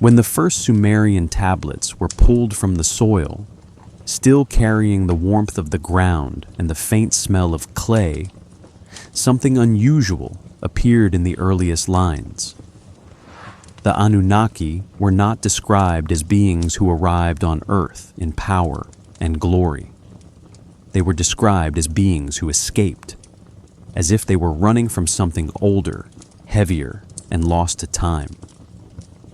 When the first Sumerian tablets were pulled from the soil, still carrying the warmth of the ground and the faint smell of clay, something unusual appeared in the earliest lines. The Anunnaki were not described as beings who arrived on Earth in power and glory. They were described as beings who escaped, as if they were running from something older, heavier, and lost to time.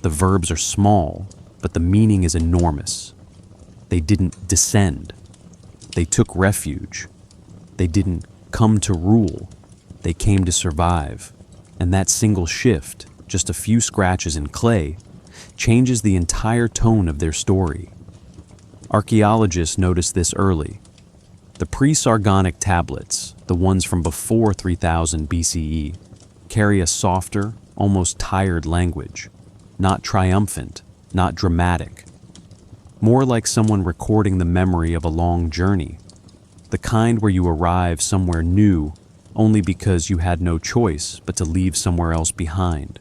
The verbs are small, but the meaning is enormous. They didn't descend. They took refuge. They didn't come to rule. They came to survive. And that single shift, just a few scratches in clay, changes the entire tone of their story. Archaeologists noticed this early. The pre-Sargonic tablets, the ones from before 3000 BCE, carry a softer, almost tired language, not triumphant, not dramatic. More like someone recording the memory of a long journey, the kind where you arrive somewhere new only because you had no choice but to leave somewhere else behind.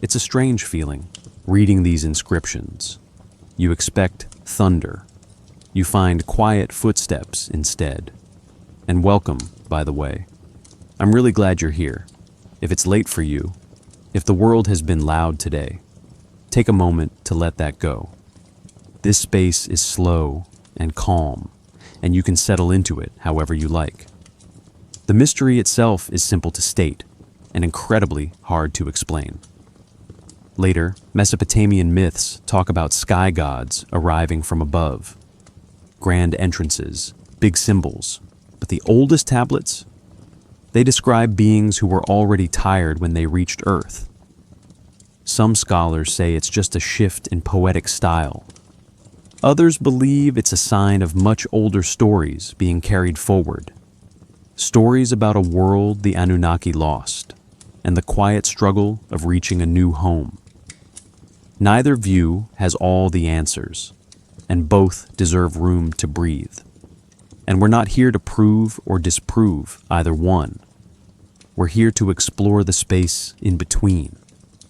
It's a strange feeling, reading these inscriptions. You expect thunder. You find quiet footsteps instead. And welcome, by the way. I'm really glad you're here. If it's late for you, if the world has been loud today, take a moment to let that go. This space is slow and calm, and you can settle into it however you like. The mystery itself is simple to state and incredibly hard to explain. Later, Mesopotamian myths talk about sky gods arriving from above. Grand entrances, big symbols, but the oldest tablets? They describe beings who were already tired when they reached Earth. Some scholars say it's just a shift in poetic style. Others believe it's a sign of much older stories being carried forward. Stories about a world the Anunnaki lost, and the quiet struggle of reaching a new home. Neither view has all the answers, and both deserve room to breathe. And we're not here to prove or disprove either one. We're here to explore the space in between,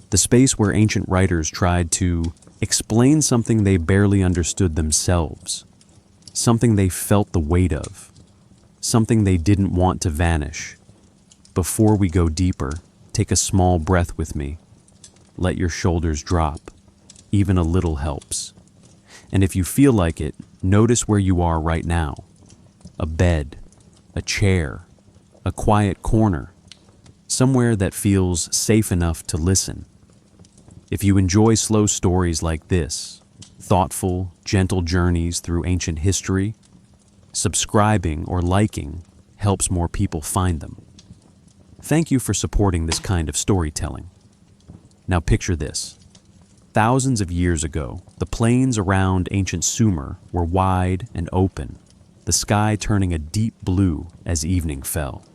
the space where ancient writers tried to explain something they barely understood themselves, something they felt the weight of, something they didn't want to vanish. Before we go deeper, take a small breath with me. Let your shoulders drop. Even a little helps. And if you feel like it, notice where you are right now. A bed, a chair, a quiet corner, somewhere that feels safe enough to listen. If you enjoy slow stories like this, thoughtful, gentle journeys through ancient history, subscribing or liking helps more people find them. Thank you for supporting this kind of storytelling. Now picture this. Thousands of years ago, the plains around ancient Sumer were wide and open, the sky turning a deep blue as evening fell.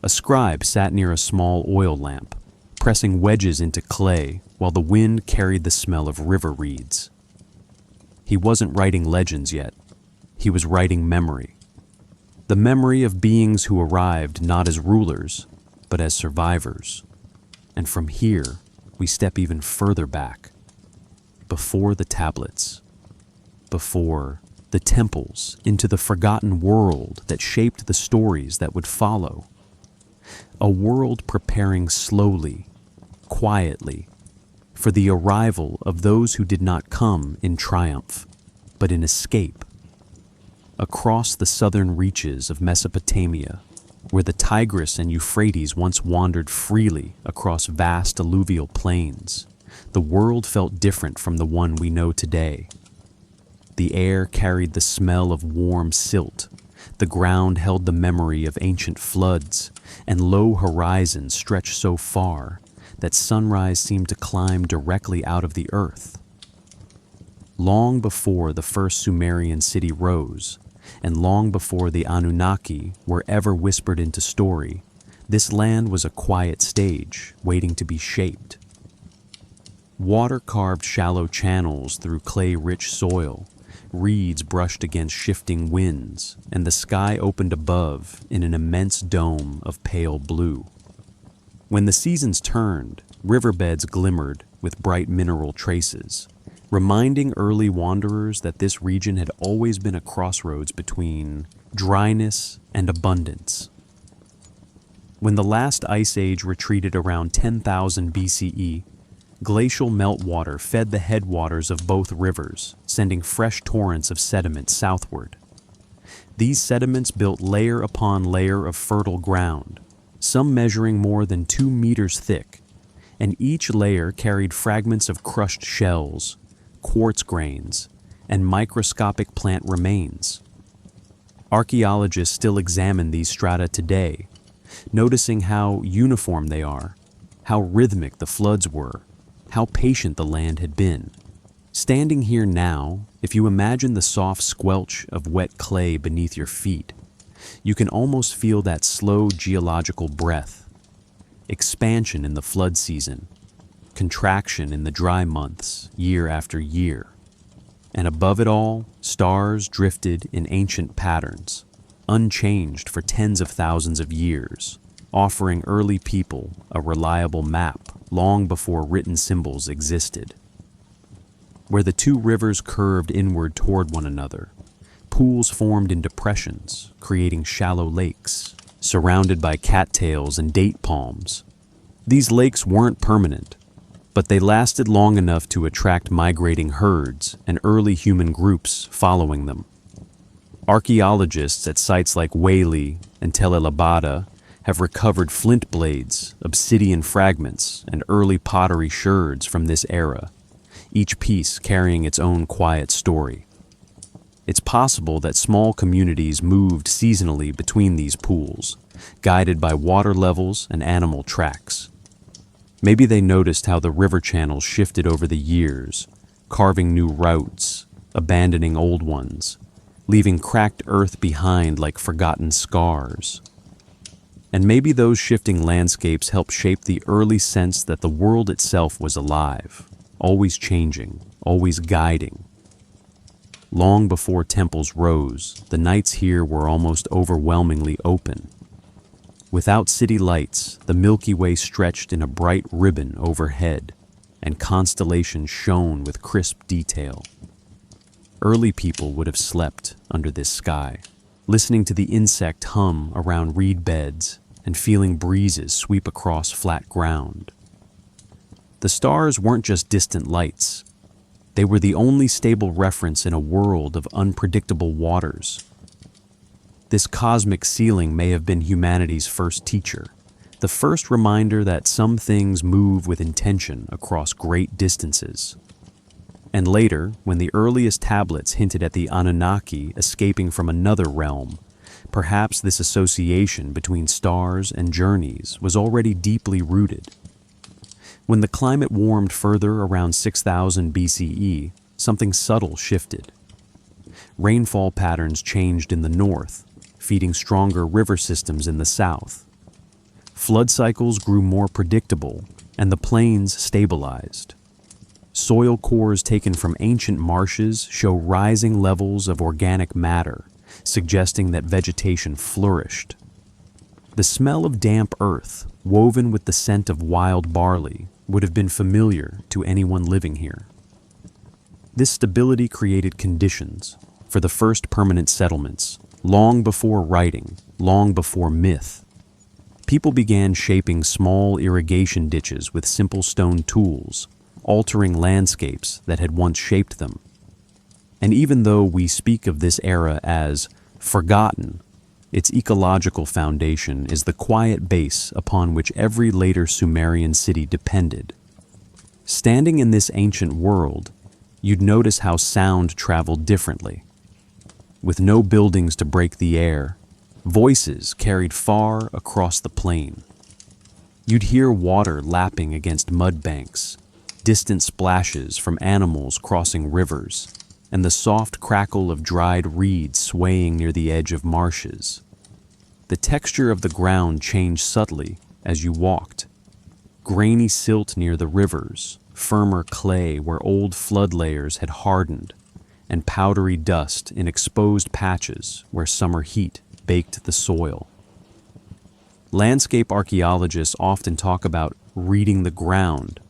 A scribe sat near a small oil lamp, pressing wedges into clay while the wind carried the smell of river reeds. He wasn't writing legends yet. He was writing memory. The memory of beings who arrived not as rulers, but as survivors. And from here, we step even further back, before the tablets, before the temples, into the forgotten world that shaped the stories that would follow. A world preparing slowly, quietly, for the arrival of those who did not come in triumph, but in escape. Across the southern reaches of Mesopotamia, where the Tigris and Euphrates once wandered freely across vast alluvial plains, the world felt different from the one we know today. The air carried the smell of warm silt, the ground held the memory of ancient floods, and low horizons stretched so far that sunrise seemed to climb directly out of the earth. Long before the first Sumerian city rose, and long before the Anunnaki were ever whispered into story, this land was a quiet stage waiting to be shaped. Water carved shallow channels through clay-rich soil, reeds brushed against shifting winds, and the sky opened above in an immense dome of pale blue. When the seasons turned Riverbeds glimmered with bright mineral traces, reminding early wanderers that this region had always been a crossroads between dryness and abundance. When the last ice age retreated around 10,000 BCE, glacial meltwater fed the headwaters of both rivers, sending fresh torrents of sediment southward. These sediments built layer upon layer of fertile ground, some measuring more than 2 meters thick, and each layer carried fragments of crushed shells, quartz grains, and microscopic plant remains. Archaeologists still examine these strata today, noticing how uniform they are, how rhythmic the floods were, how patient the land had been. Standing here now, if you imagine the soft squelch of wet clay beneath your feet, you can almost feel that slow geological breath. Expansion in the flood season, contraction in the dry months, year after year. And above it all, stars drifted in ancient patterns, unchanged for tens of thousands of years, offering early people a reliable map long before written symbols existed. Where the two rivers curved inward toward one another, pools formed in depressions, creating shallow lakes, surrounded by cattails and date palms. These lakes weren't permanent, but they lasted long enough to attract migrating herds and early human groups following them. Archaeologists at sites like Whaley and Tel el-Abada have recovered flint blades, obsidian fragments, and early pottery sherds from this era, each piece carrying its own quiet story. It's possible that small communities moved seasonally between these pools, guided by water levels and animal tracks. Maybe they noticed how the river channels shifted over the years, carving new routes, abandoning old ones, leaving cracked earth behind like forgotten scars. And maybe those shifting landscapes helped shape the early sense that the world itself was alive, always changing, always guiding. Long before temples rose, the nights here were almost overwhelmingly open. Without city lights, the Milky Way stretched in a bright ribbon overhead, and constellations shone with crisp detail. Early people would have slept under this sky, listening to the insect hum around reed beds and feeling breezes sweep across flat ground. The stars weren't just distant lights. They were the only stable reference in a world of unpredictable waters. This cosmic ceiling may have been humanity's first teacher, the first reminder that some things move with intention across great distances. And later, when the earliest tablets hinted at the Anunnaki escaping from another realm, perhaps this association between stars and journeys was already deeply rooted. When the climate warmed further around 6000 BCE, something subtle shifted. Rainfall patterns changed in the north, feeding stronger river systems in the south. Flood cycles grew more predictable, and the plains stabilized. Soil cores taken from ancient marshes show rising levels of organic matter, suggesting that vegetation flourished. The smell of damp earth, woven with the scent of wild barley, would have been familiar to anyone living here. This stability created conditions for the first permanent settlements, long before writing, long before myth. People began shaping small irrigation ditches with simple stone tools, altering landscapes that had once shaped them. And even though we speak of this era as forgotten, its ecological foundation is the quiet base upon which every later Sumerian city depended. Standing in this ancient world, you'd notice how sound traveled differently. With no buildings to break the air, voices carried far across the plain. You'd hear water lapping against mud banks, distant splashes from animals crossing rivers, and the soft crackle of dried reeds swaying near the edge of marshes. The texture of the ground changed subtly as you walked. Grainy silt near the rivers, firmer clay where old flood layers had hardened, and powdery dust in exposed patches where summer heat baked the soil. Landscape archaeologists often talk about reading the ground.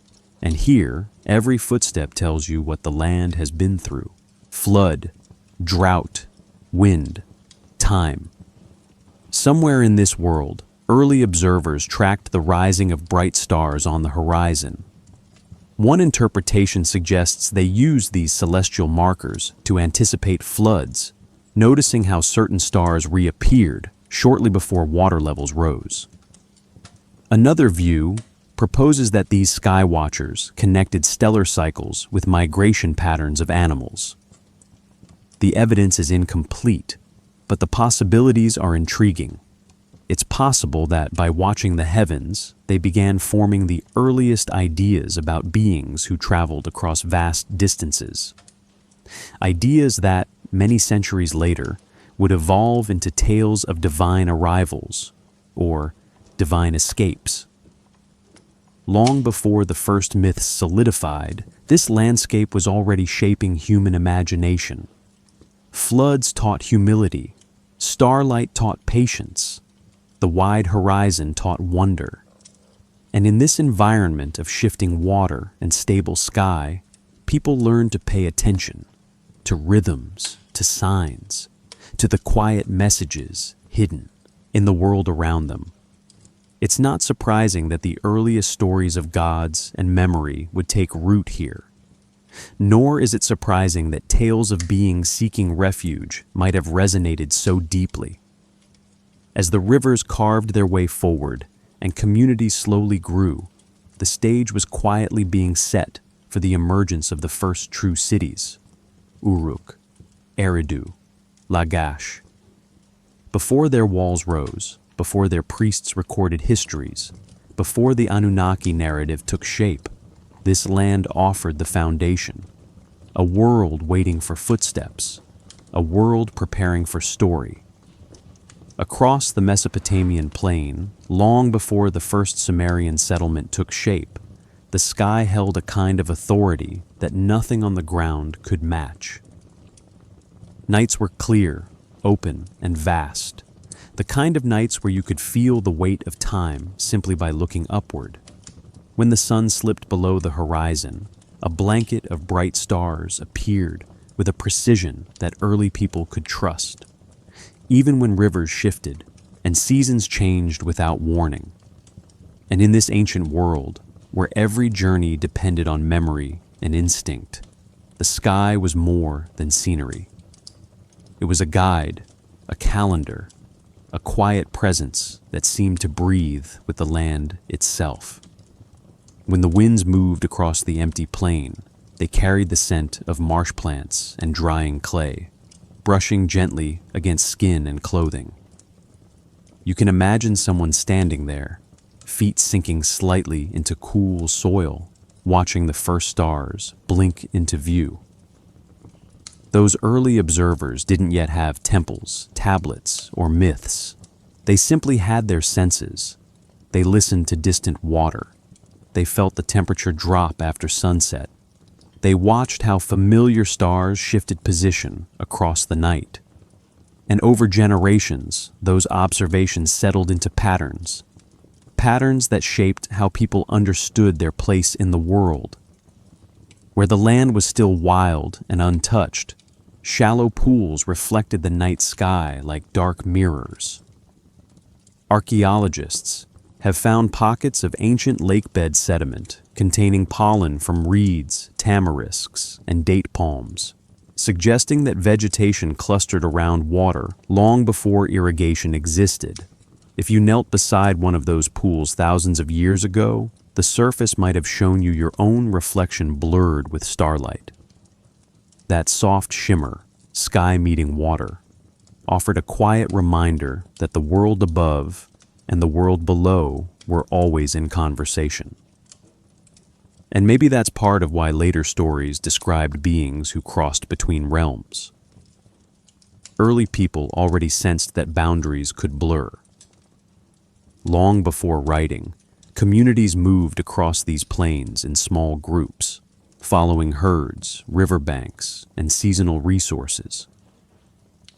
And here, every footstep tells you what the land has been through: flood, drought, wind, time. Somewhere in this world, early observers tracked the rising of bright stars on the horizon. One interpretation suggests they used these celestial markers to anticipate floods, noticing how certain stars reappeared shortly before water levels rose. Another view proposes that these sky watchers connected stellar cycles with migration patterns of animals. The evidence is incomplete, but the possibilities are intriguing. It's possible that by watching the heavens, they began forming the earliest ideas about beings who traveled across vast distances. Ideas that, many centuries later, would evolve into tales of divine arrivals, or divine escapes. Long before the first myths solidified, this landscape was already shaping human imagination. Floods taught humility, starlight taught patience, the wide horizon taught wonder. And in this environment of shifting water and stable sky, people learned to pay attention to rhythms, to signs, to the quiet messages hidden in the world around them. It's not surprising that the earliest stories of gods and memory would take root here. Nor is it surprising that tales of beings seeking refuge might have resonated so deeply. As the rivers carved their way forward and communities slowly grew, the stage was quietly being set for the emergence of the first true cities: Uruk, Eridu, Lagash. Before their walls rose, before their priests recorded histories, before the Anunnaki narrative took shape, this land offered the foundation, a world waiting for footsteps, a world preparing for story. Across the Mesopotamian plain, long before the first Sumerian settlement took shape, the sky held a kind of authority that nothing on the ground could match. Nights were clear, open, and vast, the kind of nights where you could feel the weight of time simply by looking upward. When the sun slipped below the horizon, a blanket of bright stars appeared with a precision that early people could trust, even when rivers shifted and seasons changed without warning. And in this ancient world, where every journey depended on memory and instinct, the sky was more than scenery. It was a guide, a calendar, a quiet presence that seemed to breathe with the land itself. When the winds moved across the empty plain, they carried the scent of marsh plants and drying clay, brushing gently against skin and clothing. You can imagine someone standing there, feet sinking slightly into cool soil, watching the first stars blink into view. Those early observers didn't yet have temples, tablets, or myths. They simply had their senses. They listened to distant water. They felt the temperature drop after sunset. They watched how familiar stars shifted position across the night. And over generations, those observations settled into patterns. Patterns that shaped how people understood their place in the world. Where the land was still wild and untouched, shallow pools reflected the night sky like dark mirrors. Archaeologists have found pockets of ancient lakebed sediment containing pollen from reeds, tamarisks, and date palms, suggesting that vegetation clustered around water long before irrigation existed. If you knelt beside one of those pools thousands of years ago, the surface might have shown you your own reflection blurred with starlight. That soft shimmer, sky meeting water, offered a quiet reminder that the world above and the world below were always in conversation. And maybe that's part of why later stories described beings who crossed between realms. Early people already sensed that boundaries could blur. Long before writing, communities moved across these plains in small groups, following herds, riverbanks, and seasonal resources.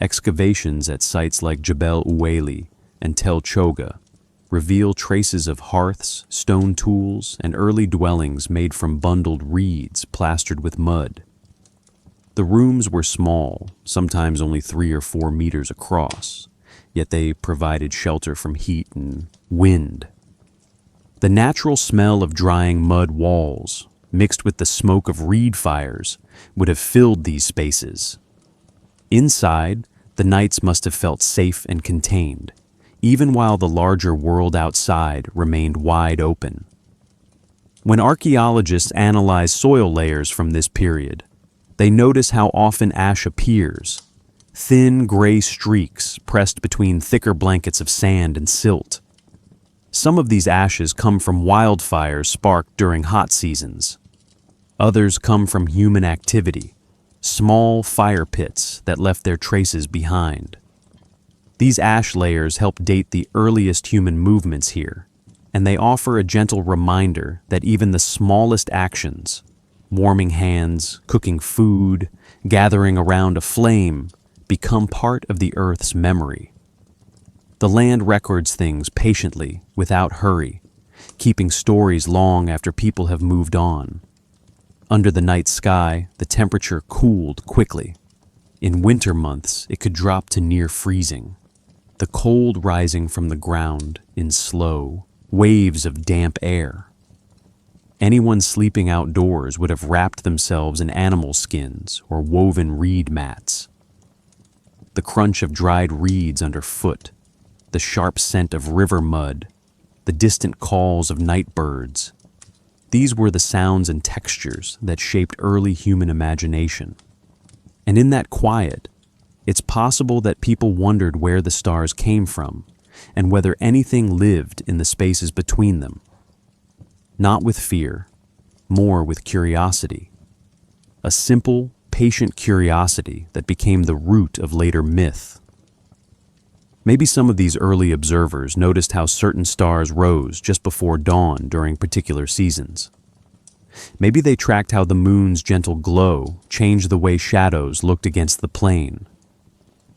Excavations at sites like Jebel Uweli and Tel Choga reveal traces of hearths, stone tools, and early dwellings made from bundled reeds plastered with mud. The rooms were small, sometimes only 3 or 4 meters across, yet they provided shelter from heat and wind. The natural smell of drying mud walls, mixed with the smoke of reed fires, would have filled these spaces. Inside, the nights must have felt safe and contained, even while the larger world outside remained wide open. When archaeologists analyze soil layers from this period, they notice how often ash appears, thin gray streaks pressed between thicker blankets of sand and silt. Some of these ashes come from wildfires sparked during hot seasons. Others come from human activity, small fire pits that left their traces behind. These ash layers help date the earliest human movements here, and they offer a gentle reminder that even the smallest actions, warming hands, cooking food, gathering around a flame, become part of the Earth's memory. The land records things patiently, without hurry, keeping stories long after people have moved on. Under the night sky, the temperature cooled quickly. In winter months, it could drop to near freezing, the cold rising from the ground in slow waves of damp air. Anyone sleeping outdoors would have wrapped themselves in animal skins or woven reed mats. The crunch of dried reeds underfoot, the sharp scent of river mud, the distant calls of night birds. These were the sounds and textures that shaped early human imagination. And in that quiet, it's possible that people wondered where the stars came from and whether anything lived in the spaces between them. Not with fear, more with curiosity. A simple, patient curiosity that became the root of later myth. Maybe some of these early observers noticed how certain stars rose just before dawn during particular seasons. Maybe they tracked how the moon's gentle glow changed the way shadows looked against the plain.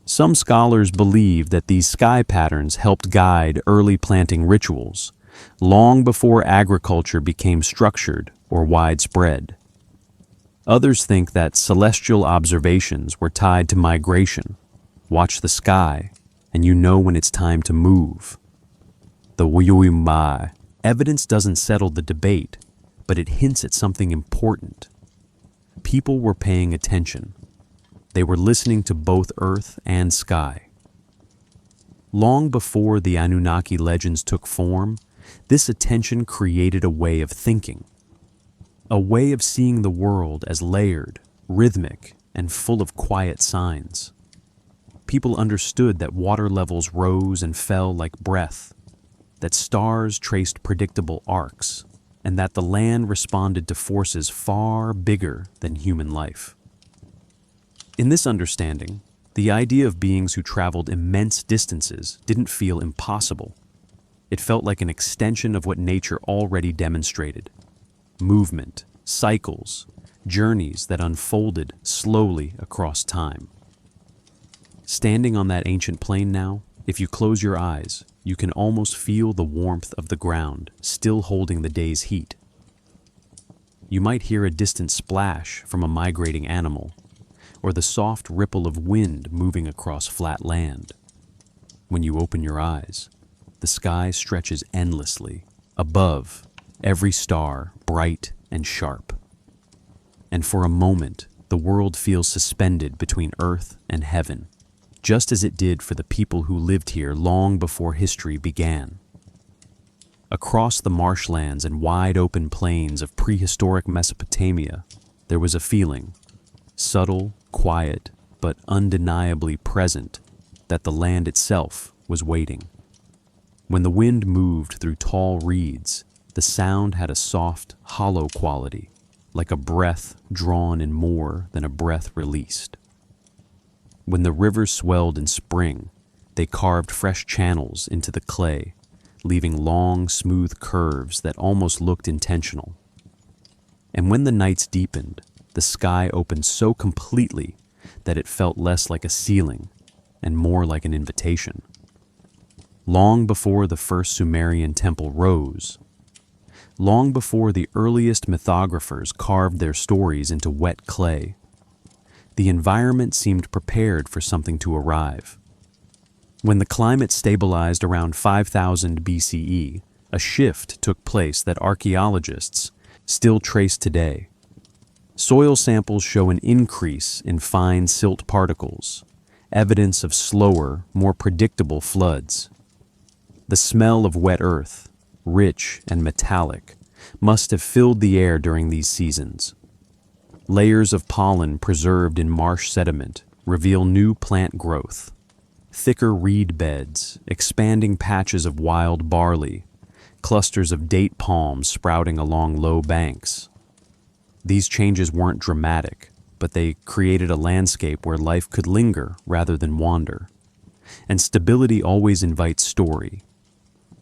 Some scholars believe that these sky patterns helped guide early planting rituals, long before agriculture became structured or widespread. Others think that celestial observations were tied to migration. Watch the sky, and you know when it's time to move. The Wuyuimai. Evidence doesn't settle the debate, but it hints at something important. People were paying attention. They were listening to both earth and sky. Long before the Anunnaki legends took form, this attention created a way of thinking, a way of seeing the world as layered, rhythmic, and full of quiet signs. People understood that water levels rose and fell like breath, that stars traced predictable arcs, and that the land responded to forces far bigger than human life. In this understanding, the idea of beings who traveled immense distances didn't feel impossible. It felt like an extension of what nature already demonstrated: movement, cycles, journeys that unfolded slowly across time. Standing on that ancient plain now, if you close your eyes, you can almost feel the warmth of the ground still holding the day's heat. You might hear a distant splash from a migrating animal, or the soft ripple of wind moving across flat land. When you open your eyes, the sky stretches endlessly, above, every star bright and sharp. And for a moment, the world feels suspended between earth and heaven, just as it did for the people who lived here long before history began. Across the marshlands and wide open plains of prehistoric Mesopotamia, there was a feeling, subtle, quiet, but undeniably present, that the land itself was waiting. When the wind moved through tall reeds, the sound had a soft, hollow quality, like a breath drawn in more than a breath released. When the rivers swelled in spring, they carved fresh channels into the clay, leaving long, smooth curves that almost looked intentional. And when the nights deepened, the sky opened so completely that it felt less like a ceiling and more like an invitation. long before the first Sumerian temple rose, long before the earliest mythographers carved their stories into wet clay. The environment seemed prepared for something to arrive. When the climate stabilized around 5000 BCE, a shift took place that archaeologists still trace today. Soil samples show an increase in fine silt particles, evidence of slower, more predictable floods. The smell of wet earth, rich and metallic, must have filled the air during these seasons. Layers of pollen preserved in marsh sediment reveal new plant growth. Thicker reed beds, expanding patches of wild barley, clusters of date palms sprouting along low banks. These changes weren't dramatic, but they created a landscape where life could linger rather than wander. And stability always invites story.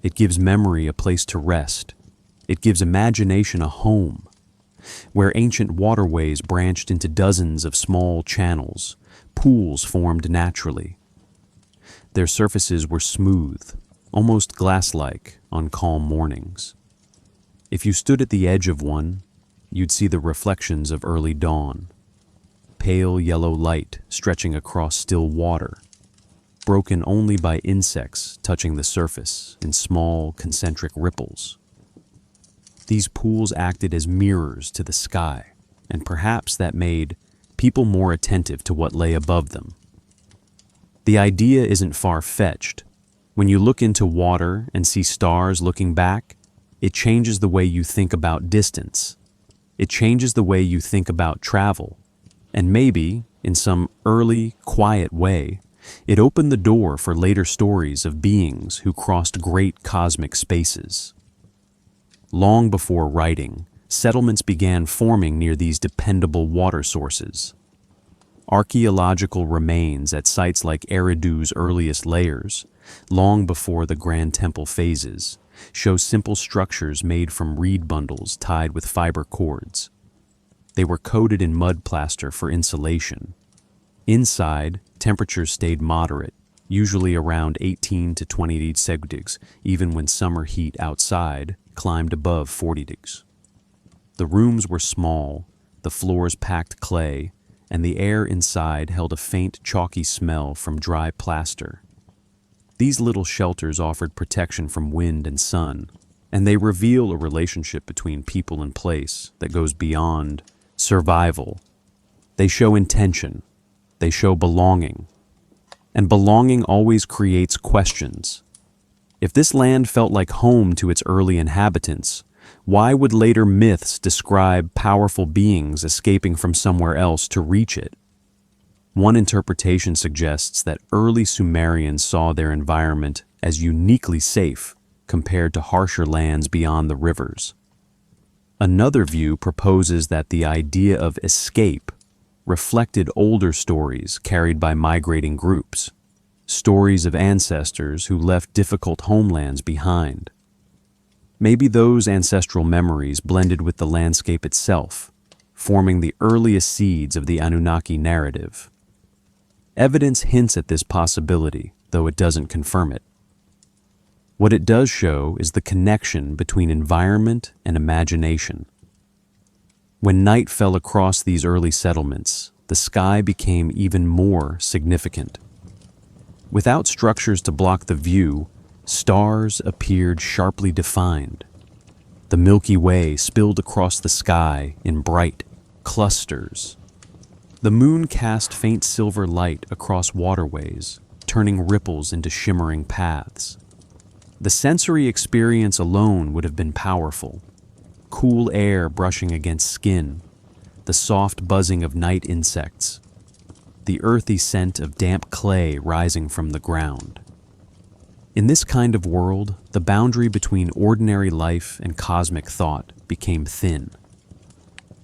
It gives memory a place to rest. It gives imagination a home, where ancient waterways branched into dozens of small channels, pools formed naturally. Their surfaces were smooth, almost glass-like on calm mornings. If you stood at the edge of one, you'd see the reflections of early dawn, pale yellow light stretching across still water, broken only by insects touching the surface in small, concentric ripples. These pools acted as mirrors to the sky, and perhaps that made people more attentive to what lay above them. The idea isn't far-fetched. When you look into water and see stars looking back, it changes the way you think about distance. It changes the way you think about travel. And maybe, in some early, quiet way, it opened the door for later stories of beings who crossed great cosmic spaces. Long before writing, settlements began forming near these dependable water sources. Archaeological remains at sites like Eridu's earliest layers, long before the Grand Temple phases, show simple structures made from reed bundles tied with fiber cords. They were coated in mud plaster for insulation. Inside, temperatures stayed moderate, usually around 18 to 20 degrees, even when summer heat outside climbed above 40 degrees. The rooms were small, the floors packed clay, and the air inside held a faint, chalky smell from dry plaster. These little shelters offered protection from wind and sun, and they reveal a relationship between people and place that goes beyond survival. They show intention. They show belonging. And belonging always creates questions. If this land felt like home to its early inhabitants, why would later myths describe powerful beings escaping from somewhere else to reach it? One interpretation suggests that early Sumerians saw their environment as uniquely safe compared to harsher lands beyond the rivers. Another view proposes that the idea of escape reflected older stories carried by migrating groups, stories of ancestors who left difficult homelands behind. Maybe those ancestral memories blended with the landscape itself, forming the earliest seeds of the Anunnaki narrative. Evidence hints at this possibility, though it doesn't confirm it. What it does show is the connection between environment and imagination. When night fell across these early settlements, the sky became even more significant. Without structures to block the view, stars appeared sharply defined. The Milky Way spilled across the sky in bright clusters. The moon cast faint silver light across waterways, turning ripples into shimmering paths. The sensory experience alone would have been powerful. Cool air brushing against skin, the soft buzzing of night insects, the earthy scent of damp clay rising from the ground. In this kind of world, the boundary between ordinary life and cosmic thought became thin.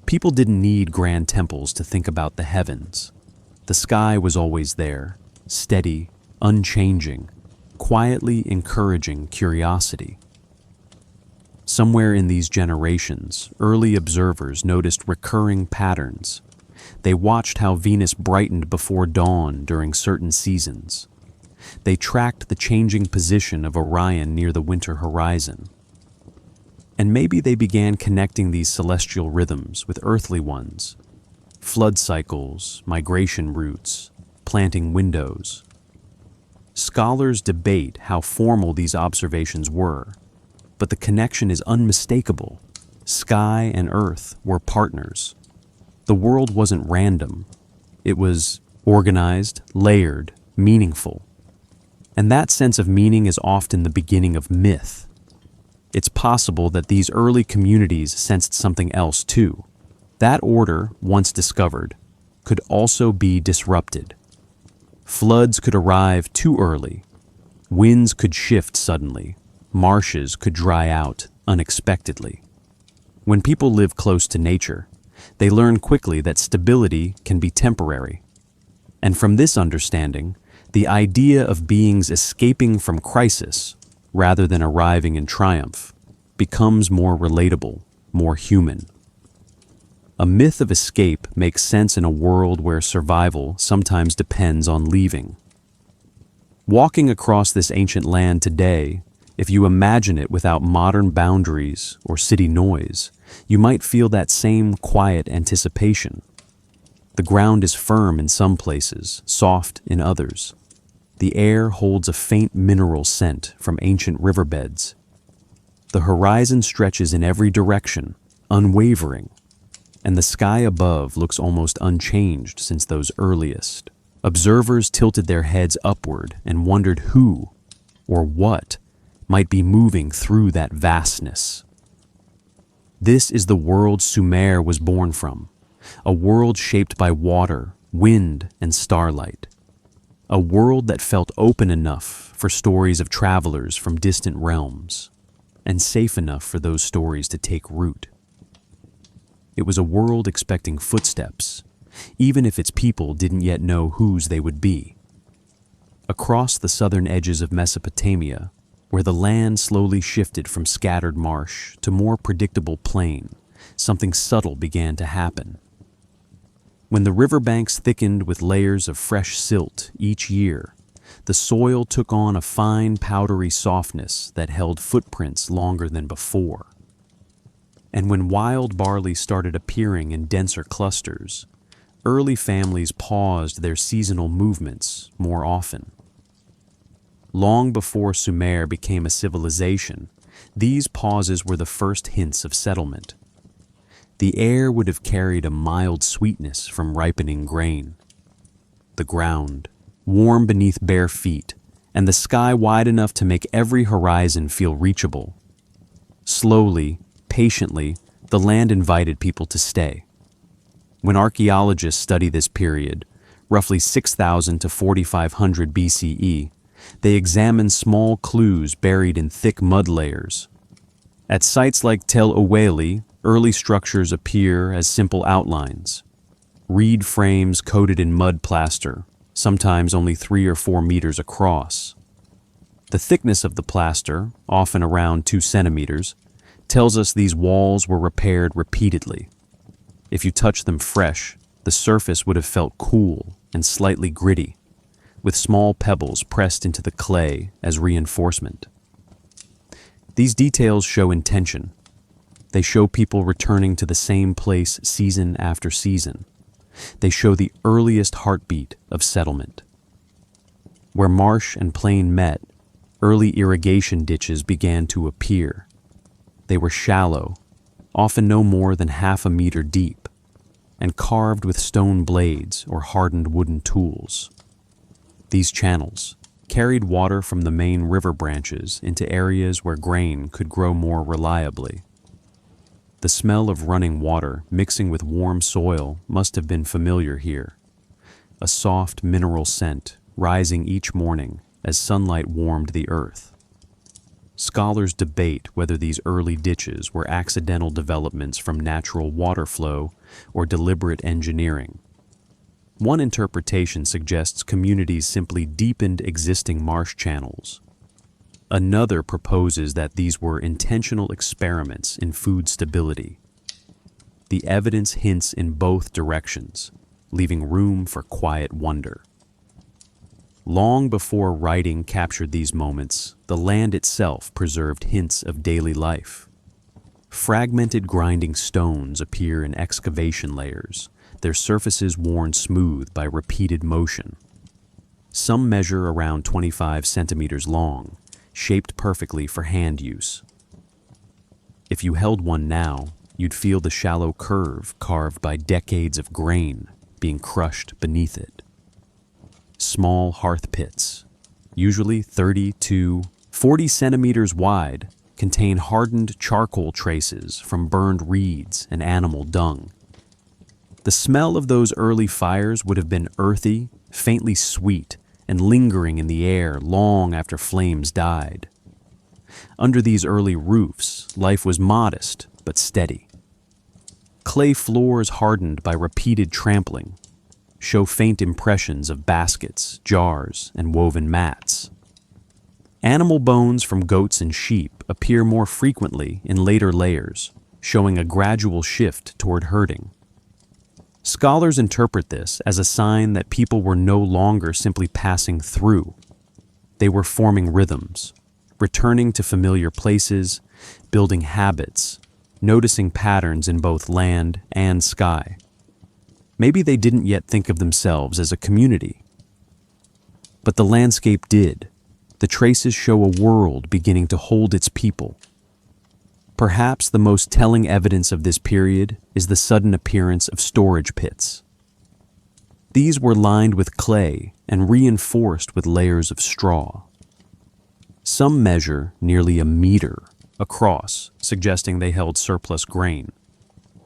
People didn't need grand temples to think about the heavens. The sky was always there, steady, unchanging, quietly encouraging curiosity. Somewhere in these generations, early observers noticed recurring patterns. They watched how Venus brightened before dawn during certain seasons, They tracked the changing position of Orion near the winter horizon. And maybe they began connecting these celestial rhythms with earthly ones: flood cycles, migration routes, planting windows. Scholars debate how formal these observations were, but the connection is unmistakable. Sky and Earth were partners. The world wasn't random. It was organized, layered, meaningful. And that sense of meaning is often the beginning of myth. It's possible that these early communities sensed something else too. That order, once discovered, could also be disrupted. Floods could arrive too early. Winds could shift suddenly. Marshes could dry out unexpectedly. When people live close to nature, they learn quickly that stability can be temporary. And from this understanding, the idea of beings escaping from crisis, rather than arriving in triumph, becomes more relatable, more human. A myth of escape makes sense in a world where survival sometimes depends on leaving. Walking across this ancient land today, if you imagine it without modern boundaries or city noise, you might feel that same quiet anticipation. The ground is firm in some places, soft in others. The air holds a faint mineral scent from ancient riverbeds. The horizon stretches in every direction, unwavering, and the sky above looks almost unchanged since those earliest. Observers tilted their heads upward and wondered who, or what, might be moving through that vastness. This is the world Sumer was born from, a world shaped by water, wind, and starlight. A world that felt open enough for stories of travelers from distant realms, and safe enough for those stories to take root. It was a world expecting footsteps, even if its people didn't yet know whose they would be. Across the southern edges of Mesopotamia, where the land slowly shifted from scattered marsh to more predictable plain, something subtle began to happen. When the riverbanks thickened with layers of fresh silt each year, the soil took on a fine, powdery softness that held footprints longer than before. And when wild barley started appearing in denser clusters, early families paused their seasonal movements more often. Long before Sumer became a civilization, these pauses were the first hints of settlement. The air would have carried a mild sweetness from ripening grain. The ground, warm beneath bare feet, and the sky wide enough to make every horizon feel reachable. Slowly, patiently, the land invited people to stay. When archaeologists study this period, roughly 6,000 to 4,500 BCE, they examine small clues buried in thick mud layers. At sites like Tel Oweli, early structures appear as simple outlines. Reed frames coated in mud plaster, sometimes only 3 or 4 meters across. The thickness of the plaster, often around 2 centimeters, tells us these walls were repaired repeatedly. If you touch them fresh, the surface would have felt cool and slightly gritty, with small pebbles pressed into the clay as reinforcement. These details show intention. They show people returning to the same place season after season. They show the earliest heartbeat of settlement. Where marsh and plain met, early irrigation ditches began to appear. They were shallow, often no more than half a meter deep, and carved with stone blades or hardened wooden tools. These channels carried water from the main river branches into areas where grain could grow more reliably. The smell of running water mixing with warm soil must have been familiar here, a soft mineral scent rising each morning as sunlight warmed the earth. Scholars debate whether these early ditches were accidental developments from natural water flow or deliberate engineering. One interpretation suggests communities simply deepened existing marsh channels. Another proposes that these were intentional experiments in food stability. The evidence hints in both directions, leaving room for quiet wonder. Long before writing captured these moments, the land itself preserved hints of daily life. Fragmented grinding stones appear in excavation layers, their surfaces worn smooth by repeated motion. Some measure around 25 centimeters long, shaped perfectly for hand use. If you held one now, you'd feel the shallow curve carved by decades of grain being crushed beneath it. Small hearth pits, usually 30 to 40 centimeters wide, contain hardened charcoal traces from burned reeds and animal dung. The smell of those early fires would have been earthy, faintly sweet, and lingering in the air long after flames died. Under these early roofs, life was modest but steady. Clay floors hardened by repeated trampling show faint impressions of baskets, jars, and woven mats. Animal bones from goats and sheep appear more frequently in later layers, showing a gradual shift toward herding. Scholars interpret this as a sign that people were no longer simply passing through. They were forming rhythms, returning to familiar places, building habits, noticing patterns in both land and sky. Maybe they didn't yet think of themselves as a community. But the landscape did. The traces show a world beginning to hold its people. Perhaps the most telling evidence of this period is the sudden appearance of storage pits. These were lined with clay and reinforced with layers of straw. Some measure nearly a meter across, suggesting they held surplus grain.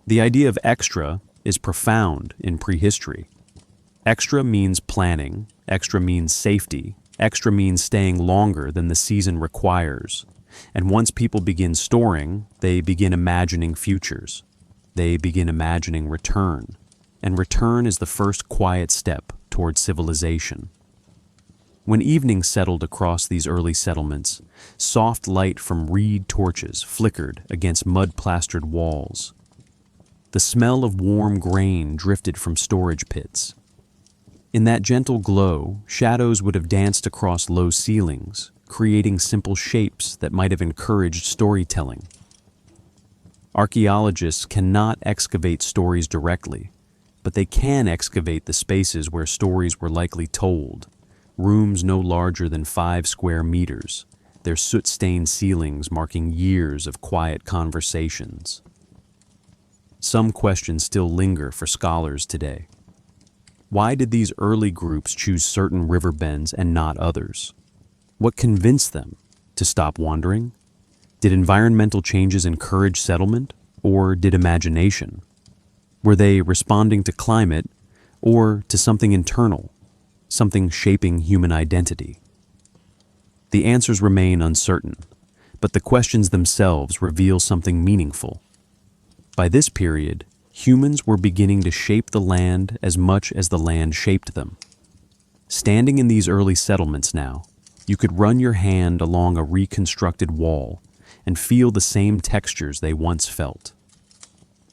The idea of extra is profound in prehistory. Extra means planning, extra means safety, extra means staying longer than the season requires. And once people begin storing, they begin imagining futures. They begin imagining return. And return is the first quiet step toward civilization. When evening settled across these early settlements, soft light from reed torches flickered against mud-plastered walls. The smell of warm grain drifted from storage pits. In that gentle glow, shadows would have danced across low ceilings, creating simple shapes that might have encouraged storytelling. Archaeologists cannot excavate stories directly, but they can excavate the spaces where stories were likely told. Rooms no larger than 5 square meters, their soot-stained ceilings marking years of quiet conversations. Some questions still linger for scholars today. Why did these early groups choose certain river bends and not others? What convinced them to stop wandering? Did environmental changes encourage settlement, or did imagination? Were they responding to climate, or to something internal, something shaping human identity? The answers remain uncertain, but the questions themselves reveal something meaningful. By this period, humans were beginning to shape the land as much as the land shaped them. Standing in these early settlements now, you could run your hand along a reconstructed wall and feel the same textures they once felt.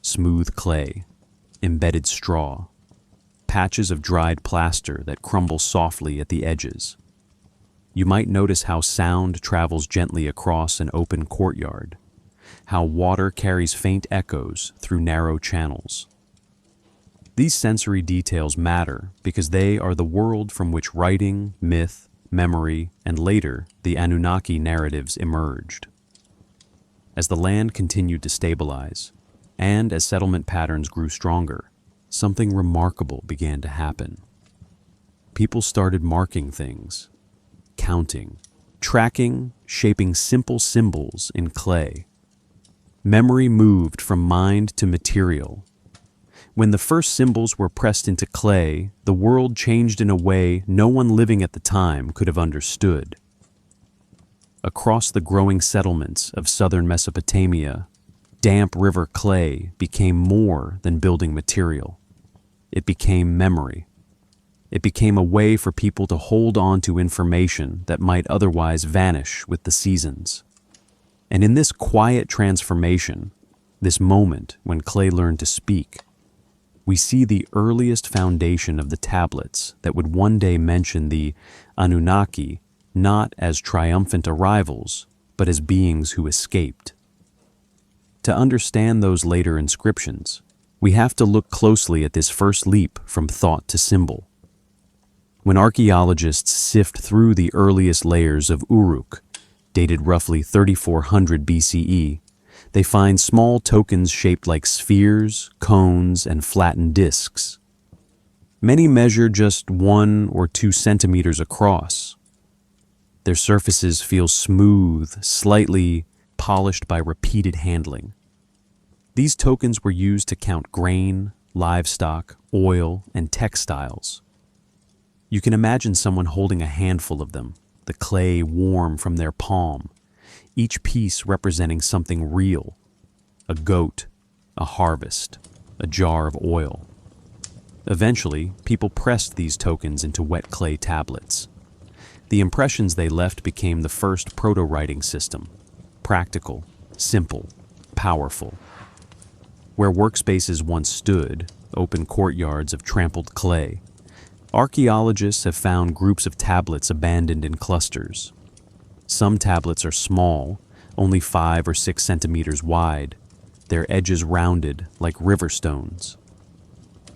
Smooth clay, embedded straw, patches of dried plaster that crumble softly at the edges. You might notice how sound travels gently across an open courtyard, how water carries faint echoes through narrow channels. These sensory details matter because they are the world from which writing, myth, memory, and later the Anunnaki narratives emerged. As the land continued to stabilize, and as settlement patterns grew stronger, something remarkable began to happen. People started marking things, counting, tracking, shaping simple symbols in clay. Memory moved from mind to material. When the first symbols were pressed into clay, the world changed in a way no one living at the time could have understood. Across the growing settlements of southern Mesopotamia, damp river clay became more than building material. It became memory. It became a way for people to hold on to information that might otherwise vanish with the seasons. And in this quiet transformation, this moment when clay learned to speak, we see the earliest foundation of the tablets that would one day mention the Anunnaki not as triumphant arrivals, but as beings who escaped. To understand those later inscriptions, we have to look closely at this first leap from thought to symbol. When archaeologists sift through the earliest layers of Uruk, dated roughly 3400 BCE, they find small tokens shaped like spheres, cones, and flattened discs. Many measure just 1 or 2 centimeters across. Their surfaces feel smooth, slightly polished by repeated handling. These tokens were used to count grain, livestock, oil, and textiles. You can imagine someone holding a handful of them, the clay warm from their palm, each piece representing something real: a goat, a harvest, a jar of oil. Eventually, people pressed these tokens into wet clay tablets. The impressions they left became the first proto-writing system: practical, simple, powerful. Where workspaces once stood, open courtyards of trampled clay, archaeologists have found groups of tablets abandoned in clusters. Some tablets are small, only 5 or 6 centimeters wide, their edges rounded like river stones.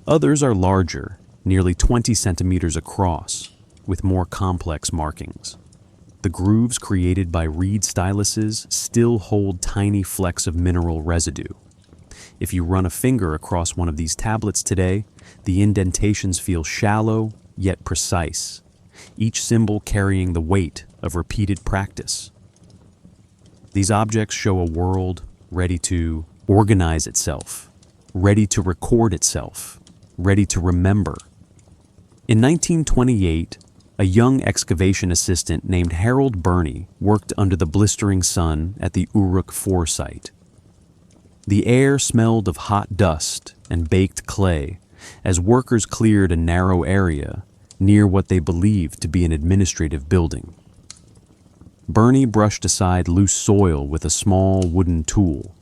Others are larger, nearly 20 centimeters across, with more complex markings. The grooves created by reed styluses still hold tiny flecks of mineral residue. If you run a finger across one of these tablets today, the indentations feel shallow yet precise, each symbol carrying the weight of repeated practice. These objects show a world ready to organize itself, ready to record itself, ready to remember. In 1928, a young excavation assistant named Harold Burney worked under the blistering sun at the Uruk 4 site. The air smelled of hot dust and baked clay as workers cleared a narrow area near what they believed to be an administrative building. Burney brushed aside loose soil with a small wooden tool,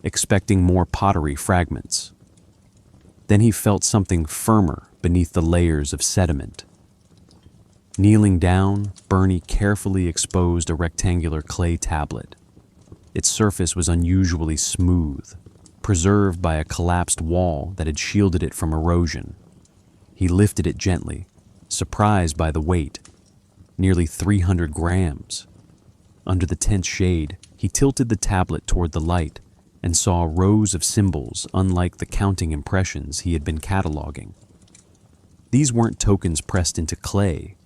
expecting more pottery fragments. Then he felt something firmer beneath the layers of sediment. Kneeling down, Burney carefully exposed a rectangular clay tablet. Its surface was unusually smooth, preserved by a collapsed wall that had shielded it from erosion. He lifted it gently, surprised by the weight, nearly 300 grams. Under the tense shade, he tilted the tablet toward the light and saw rows of symbols unlike the counting impressions he had been cataloging. These weren't tokens pressed into clay.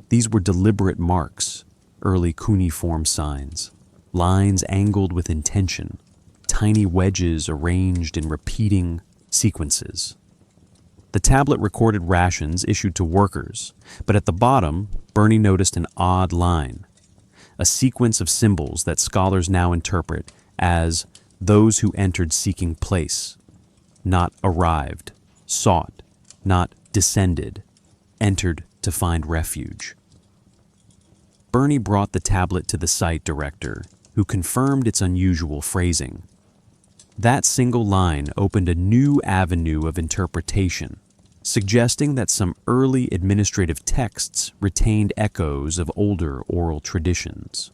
These were deliberate marks, early cuneiform signs, lines angled with intention, tiny wedges arranged in repeating sequences. The tablet recorded rations issued to workers, but at the bottom, Burney noticed an odd line, a sequence of symbols that scholars now interpret as those who entered seeking place, not arrived, sought, not descended, entered to find refuge. Burney brought the tablet to the site director, who confirmed its unusual phrasing. That single line opened a new avenue of interpretation, suggesting that some early administrative texts retained echoes of older oral traditions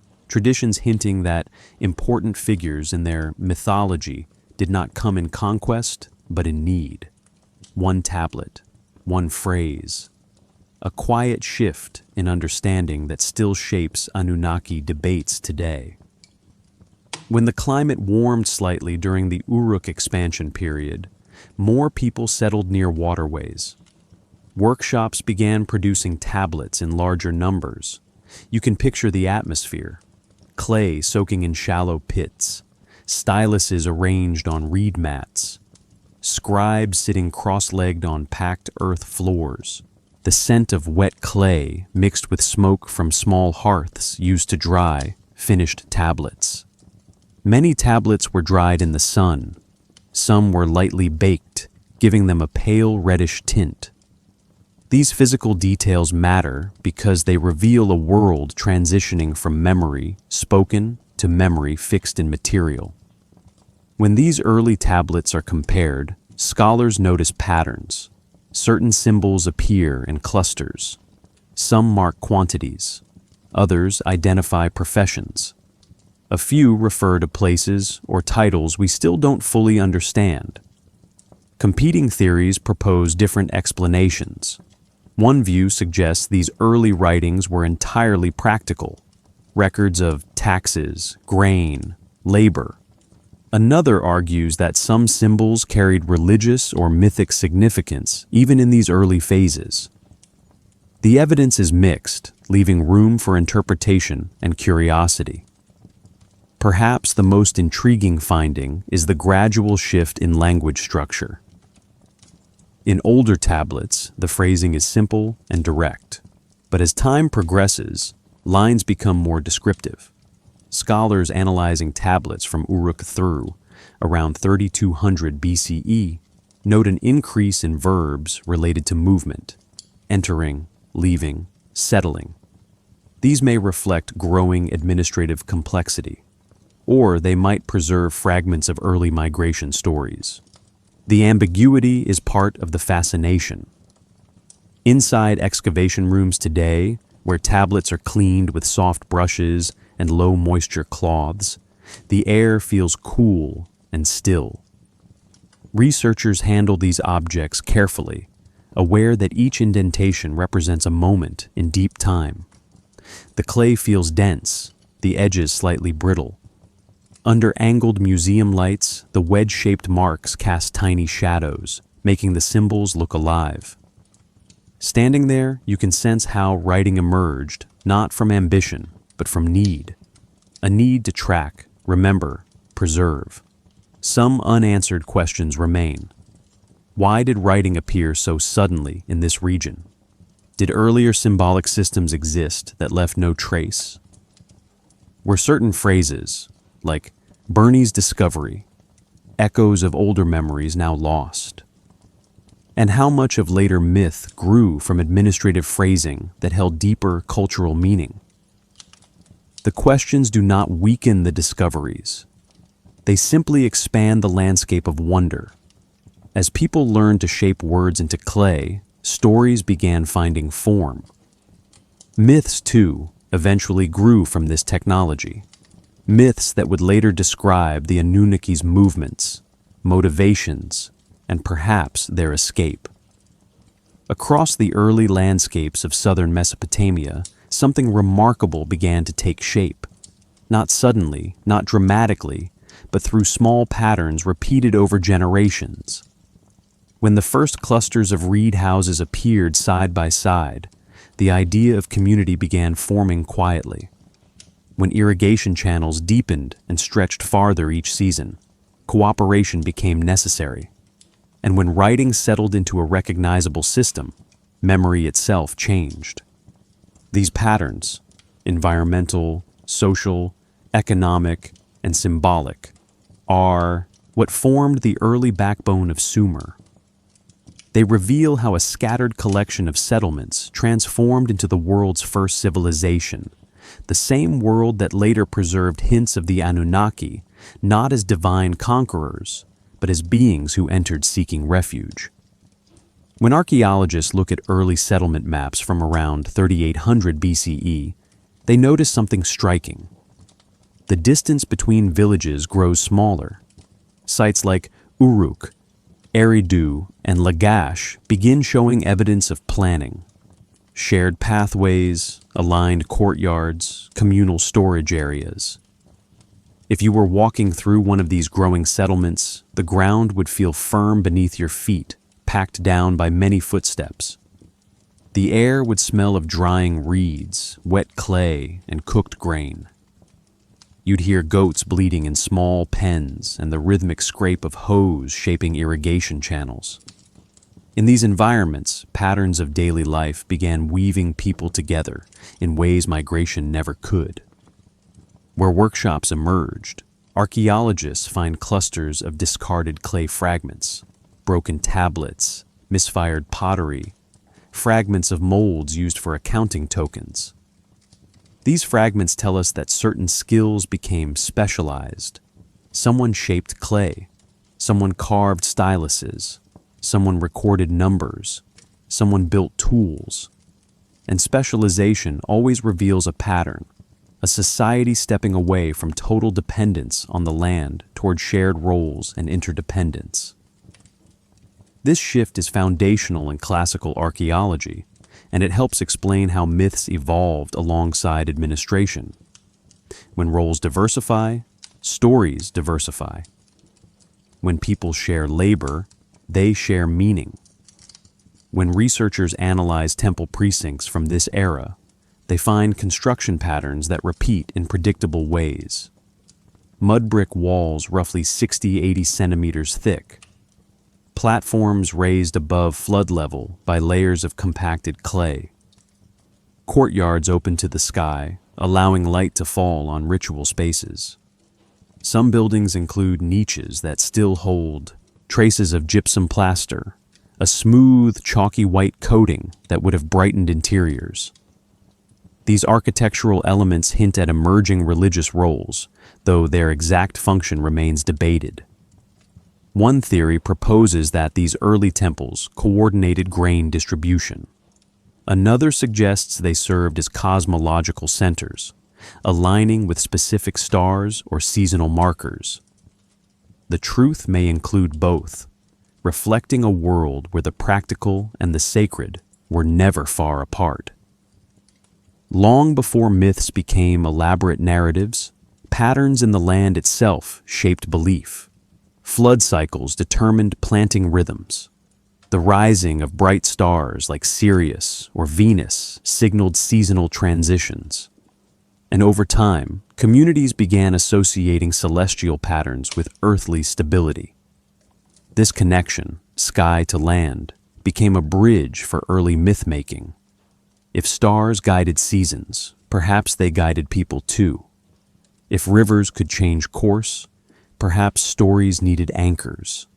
hinting that important figures in their mythology did not come in conquest, but in need. One tablet, one phrase, a quiet shift in understanding that still shapes Anunnaki debates today. When the climate warmed slightly during the Uruk expansion period, more people settled near waterways. Workshops began producing tablets in larger numbers. You can picture the atmosphere: clay soaking in shallow pits, styluses arranged on reed mats, scribes sitting cross-legged on packed earth floors, the scent of wet clay mixed with smoke from small hearths used to dry finished tablets. Many tablets were dried in the sun. Some were lightly baked, giving them a pale reddish tint. These physical details matter because they reveal a world transitioning from memory spoken to memory fixed in material. When these early tablets are compared, Scholars notice patterns. Certain symbols appear in clusters. Some mark quantities. Others identify professions. A few refer to places or titles we still don't fully understand. Competing theories propose different explanations. One view suggests these early writings were entirely practical, records of taxes, grain, labor. Another argues that some symbols carried religious or mythic significance even in these early phases. The evidence is mixed, leaving room for interpretation and curiosity. Perhaps the most intriguing finding is the gradual shift in language structure. In older tablets, the phrasing is simple and direct, but as time progresses, lines become more descriptive. Scholars analyzing tablets from Uruk through around 3200 BCE note an increase in verbs related to movement, entering, leaving, settling. These may reflect growing administrative complexity, or they might preserve fragments of early migration stories. The ambiguity is part of the fascination. Inside excavation rooms today, where tablets are cleaned with soft brushes and low-moisture cloths, the air feels cool and still. Researchers handle these objects carefully, aware that each indentation represents a moment in deep time. The clay feels dense, the edges slightly brittle. Under angled museum lights, the wedge-shaped marks cast tiny shadows, making the symbols look alive. Standing there, you can sense how writing emerged, not from ambition, but from need. A need to track, remember, preserve. Some unanswered questions remain. Why did writing appear so suddenly in this region? Did earlier symbolic systems exist that left no trace? Were certain phrases, like Bernie's discovery, echoes of older memories now lost? And how much of later myth grew from administrative phrasing that held deeper cultural meaning? The questions do not weaken the discoveries. They simply expand the landscape of wonder. As people learned to shape words into clay, stories began finding form. Myths, too, eventually grew from this technology. Myths that would later describe the Anunnaki's movements, motivations, and perhaps their escape. Across the early landscapes of southern Mesopotamia, something remarkable began to take shape. Not suddenly, not dramatically, but through small patterns repeated over generations. When the first clusters of reed houses appeared side by side, the idea of community began forming quietly. When irrigation channels deepened and stretched farther each season, cooperation became necessary. And when writing settled into a recognizable system, memory itself changed. These patterns, environmental, social, economic, and symbolic, are what formed the early backbone of Sumer. They reveal how a scattered collection of settlements transformed into the world's first civilization, the same world that later preserved hints of the Anunnaki, not as divine conquerors, but as beings who entered seeking refuge. When archaeologists look at early settlement maps from around 3800 BCE, they notice something striking. The distance between villages grows smaller. Sites like Uruk, Eridu, and Lagash begin showing evidence of planning. Shared pathways, aligned courtyards, communal storage areas. If you were walking through one of these growing settlements, the ground would feel firm beneath your feet, packed down by many footsteps. The air would smell of drying reeds, wet clay, and cooked grain. You'd hear goats bleating in small pens and the rhythmic scrape of hose shaping irrigation channels. In these environments, patterns of daily life began weaving people together in ways migration never could. Where workshops emerged, archaeologists find clusters of discarded clay fragments, broken tablets, misfired pottery, fragments of molds used for accounting tokens. These fragments tell us that certain skills became specialized. Someone shaped clay, Someone carved styluses, someone recorded numbers, someone built tools. And specialization always reveals a pattern, a society stepping away from total dependence on the land toward shared roles and interdependence. This shift is foundational in classical archaeology, and it helps explain how myths evolved alongside administration. When roles diversify, stories diversify. When people share labor, they share meaning. When researchers analyze temple precincts from this era, they find construction patterns that repeat in predictable ways. Mud brick walls roughly 60-80 centimeters thick. Platforms raised above flood level by layers of compacted clay. Courtyards open to the sky, allowing light to fall on ritual spaces. Some buildings include niches that still hold traces of gypsum plaster, a smooth, chalky white coating that would have brightened interiors. These architectural elements hint at emerging religious roles, though their exact function remains debated. One theory proposes that these early temples coordinated grain distribution. Another suggests they served as cosmological centers, aligning with specific stars or seasonal markers. The truth may include both, reflecting a world where the practical and the sacred were never far apart. Long before myths became elaborate narratives, patterns in the land itself shaped belief. Flood cycles determined planting rhythms. The rising of bright stars like Sirius or Venus signaled seasonal transitions. And over time, communities began associating celestial patterns with earthly stability. This connection, sky to land, became a bridge for early myth-making. If stars guided seasons, perhaps they guided people too. If rivers could change course, perhaps stories needed anchors.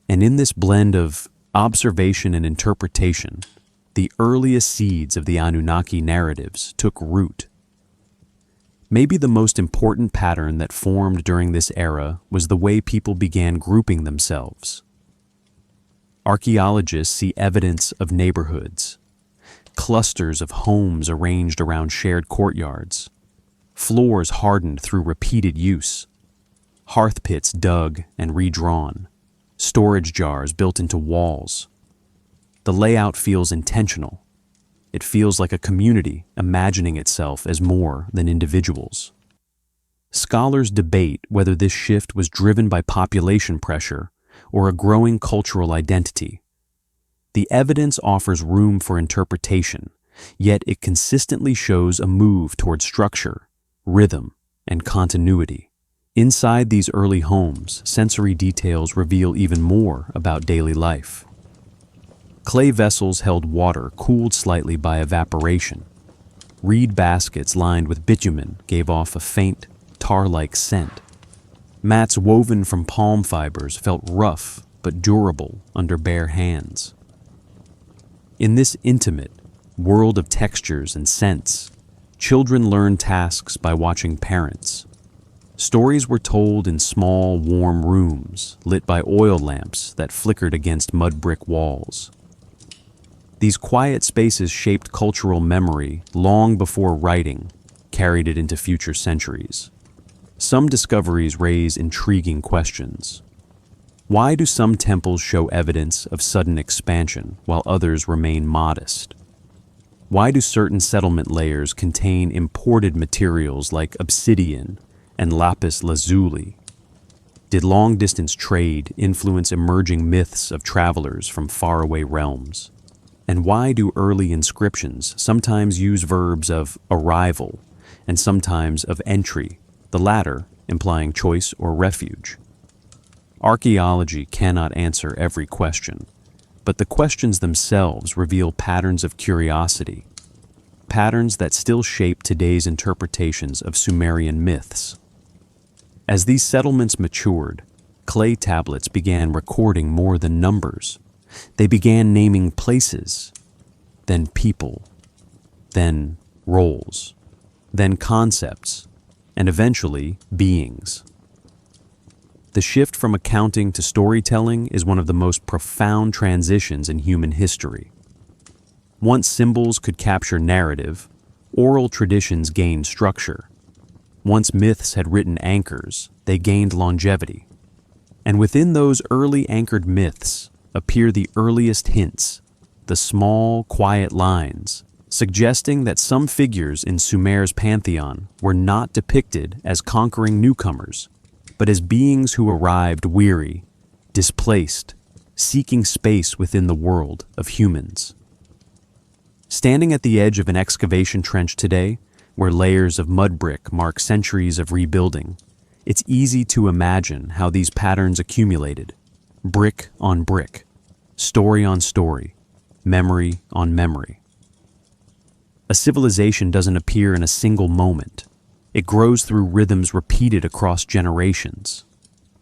And in this blend of observation and interpretation, the earliest seeds of the Anunnaki narratives took root. Maybe the most important pattern that formed during this era was the way people began grouping themselves. Archaeologists see evidence of neighborhoods, clusters of homes arranged around shared courtyards, floors hardened through repeated use, hearth pits dug and redrawn, storage jars built into walls. The layout feels intentional. It feels like a community imagining itself as more than individuals. Scholars debate whether this shift was driven by population pressure or a growing cultural identity. The evidence offers room for interpretation, yet it consistently shows a move toward structure, rhythm, and continuity. Inside these early homes, sensory details reveal even more about daily life. Clay vessels held water cooled slightly by evaporation. Reed baskets lined with bitumen gave off a faint, tar-like scent. Mats woven from palm fibers felt rough but durable under bare hands. In this intimate world of textures and scents, children learned tasks by watching parents. Stories were told in small, warm rooms lit by oil lamps that flickered against mud brick walls. These quiet spaces shaped cultural memory long before writing carried it into future centuries. Some discoveries raise intriguing questions. Why do some temples show evidence of sudden expansion while others remain modest? Why do certain settlement layers contain imported materials like obsidian and lapis lazuli? Did long-distance trade influence emerging myths of travelers from faraway realms? And why do early inscriptions sometimes use verbs of arrival and sometimes of entry, the latter implying choice or refuge? Archaeology cannot answer every question, but the questions themselves reveal patterns of curiosity, patterns that still shape today's interpretations of Sumerian myths. As these settlements matured, clay tablets began recording more than numbers. They began naming places, then people, then roles, then concepts, and eventually beings. The shift from accounting to storytelling is one of the most profound transitions in human history. Once symbols could capture narrative, oral traditions gained structure. Once myths had written anchors, they gained longevity. And within those early anchored myths appear the earliest hints, the small, quiet lines, suggesting that some figures in Sumer's pantheon were not depicted as conquering newcomers, but as beings who arrived weary, displaced, seeking space within the world of humans. Standing at the edge of an excavation trench today, where layers of mud brick mark centuries of rebuilding, it's easy to imagine how these patterns accumulated, brick on brick, story on story, memory on memory. A civilization doesn't appear in a single moment. It grows through rhythms repeated across generations.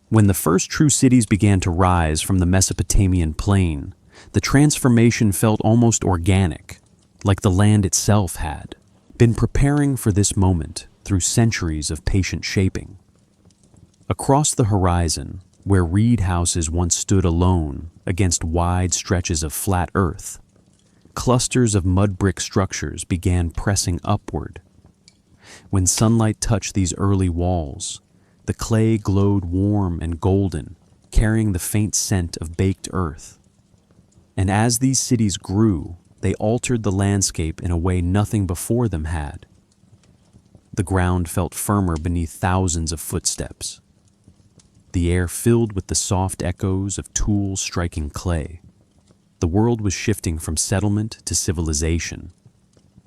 When the first true cities began to rise from the Mesopotamian plain, the transformation felt almost organic, like the land itself had been preparing for this moment through centuries of patient shaping. Across the horizon, where reed houses once stood alone against wide stretches of flat earth, clusters of mud brick structures began pressing upward. When sunlight touched these early walls, the clay glowed warm and golden, carrying the faint scent of baked earth. And as these cities grew, they altered the landscape in a way nothing before them had. The ground felt firmer beneath thousands of footsteps. The air filled with the soft echoes of tools striking clay. The world was shifting from settlement to civilization.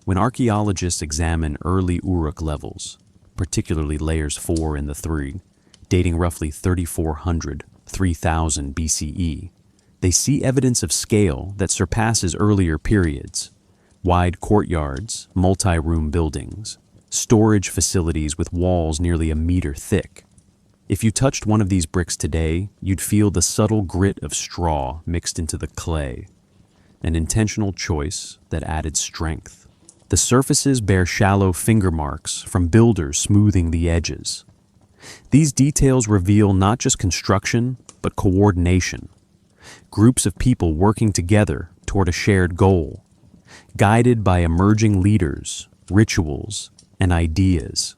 When archaeologists examine early Uruk levels, particularly layers 4 and the 3, dating roughly 3,400–3,000 BCE, they see evidence of scale that surpasses earlier periods. Wide courtyards, multi-room buildings, storage facilities with walls nearly a meter thick. If you touched one of these bricks today, you'd feel the subtle grit of straw mixed into the clay, an intentional choice that added strength. The surfaces bear shallow finger marks from builders smoothing the edges. These details reveal not just construction, but coordination. Groups of people working together toward a shared goal, guided by emerging leaders, rituals, and ideas.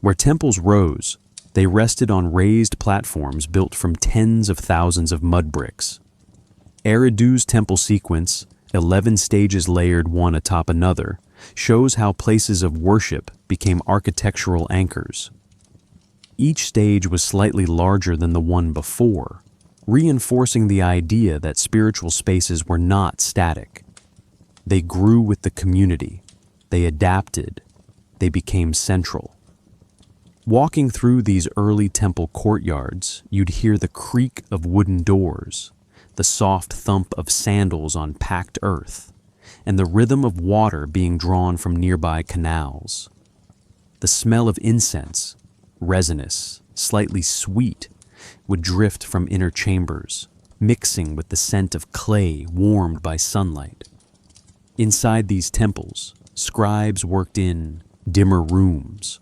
Where temples rose, they rested on raised platforms built from tens of thousands of mud bricks. Eridu's temple sequence, 11 stages layered one atop another, shows how places of worship became architectural anchors. Each stage was slightly larger than the one before, reinforcing the idea that spiritual spaces were not static. They grew with the community. They adapted. They became central. Walking through these early temple courtyards, you'd hear the creak of wooden doors, the soft thump of sandals on packed earth, and the rhythm of water being drawn from nearby canals. The smell of incense, resinous, slightly sweet, would drift from inner chambers, mixing with the scent of clay warmed by sunlight. Inside these temples, scribes worked in dimmer rooms.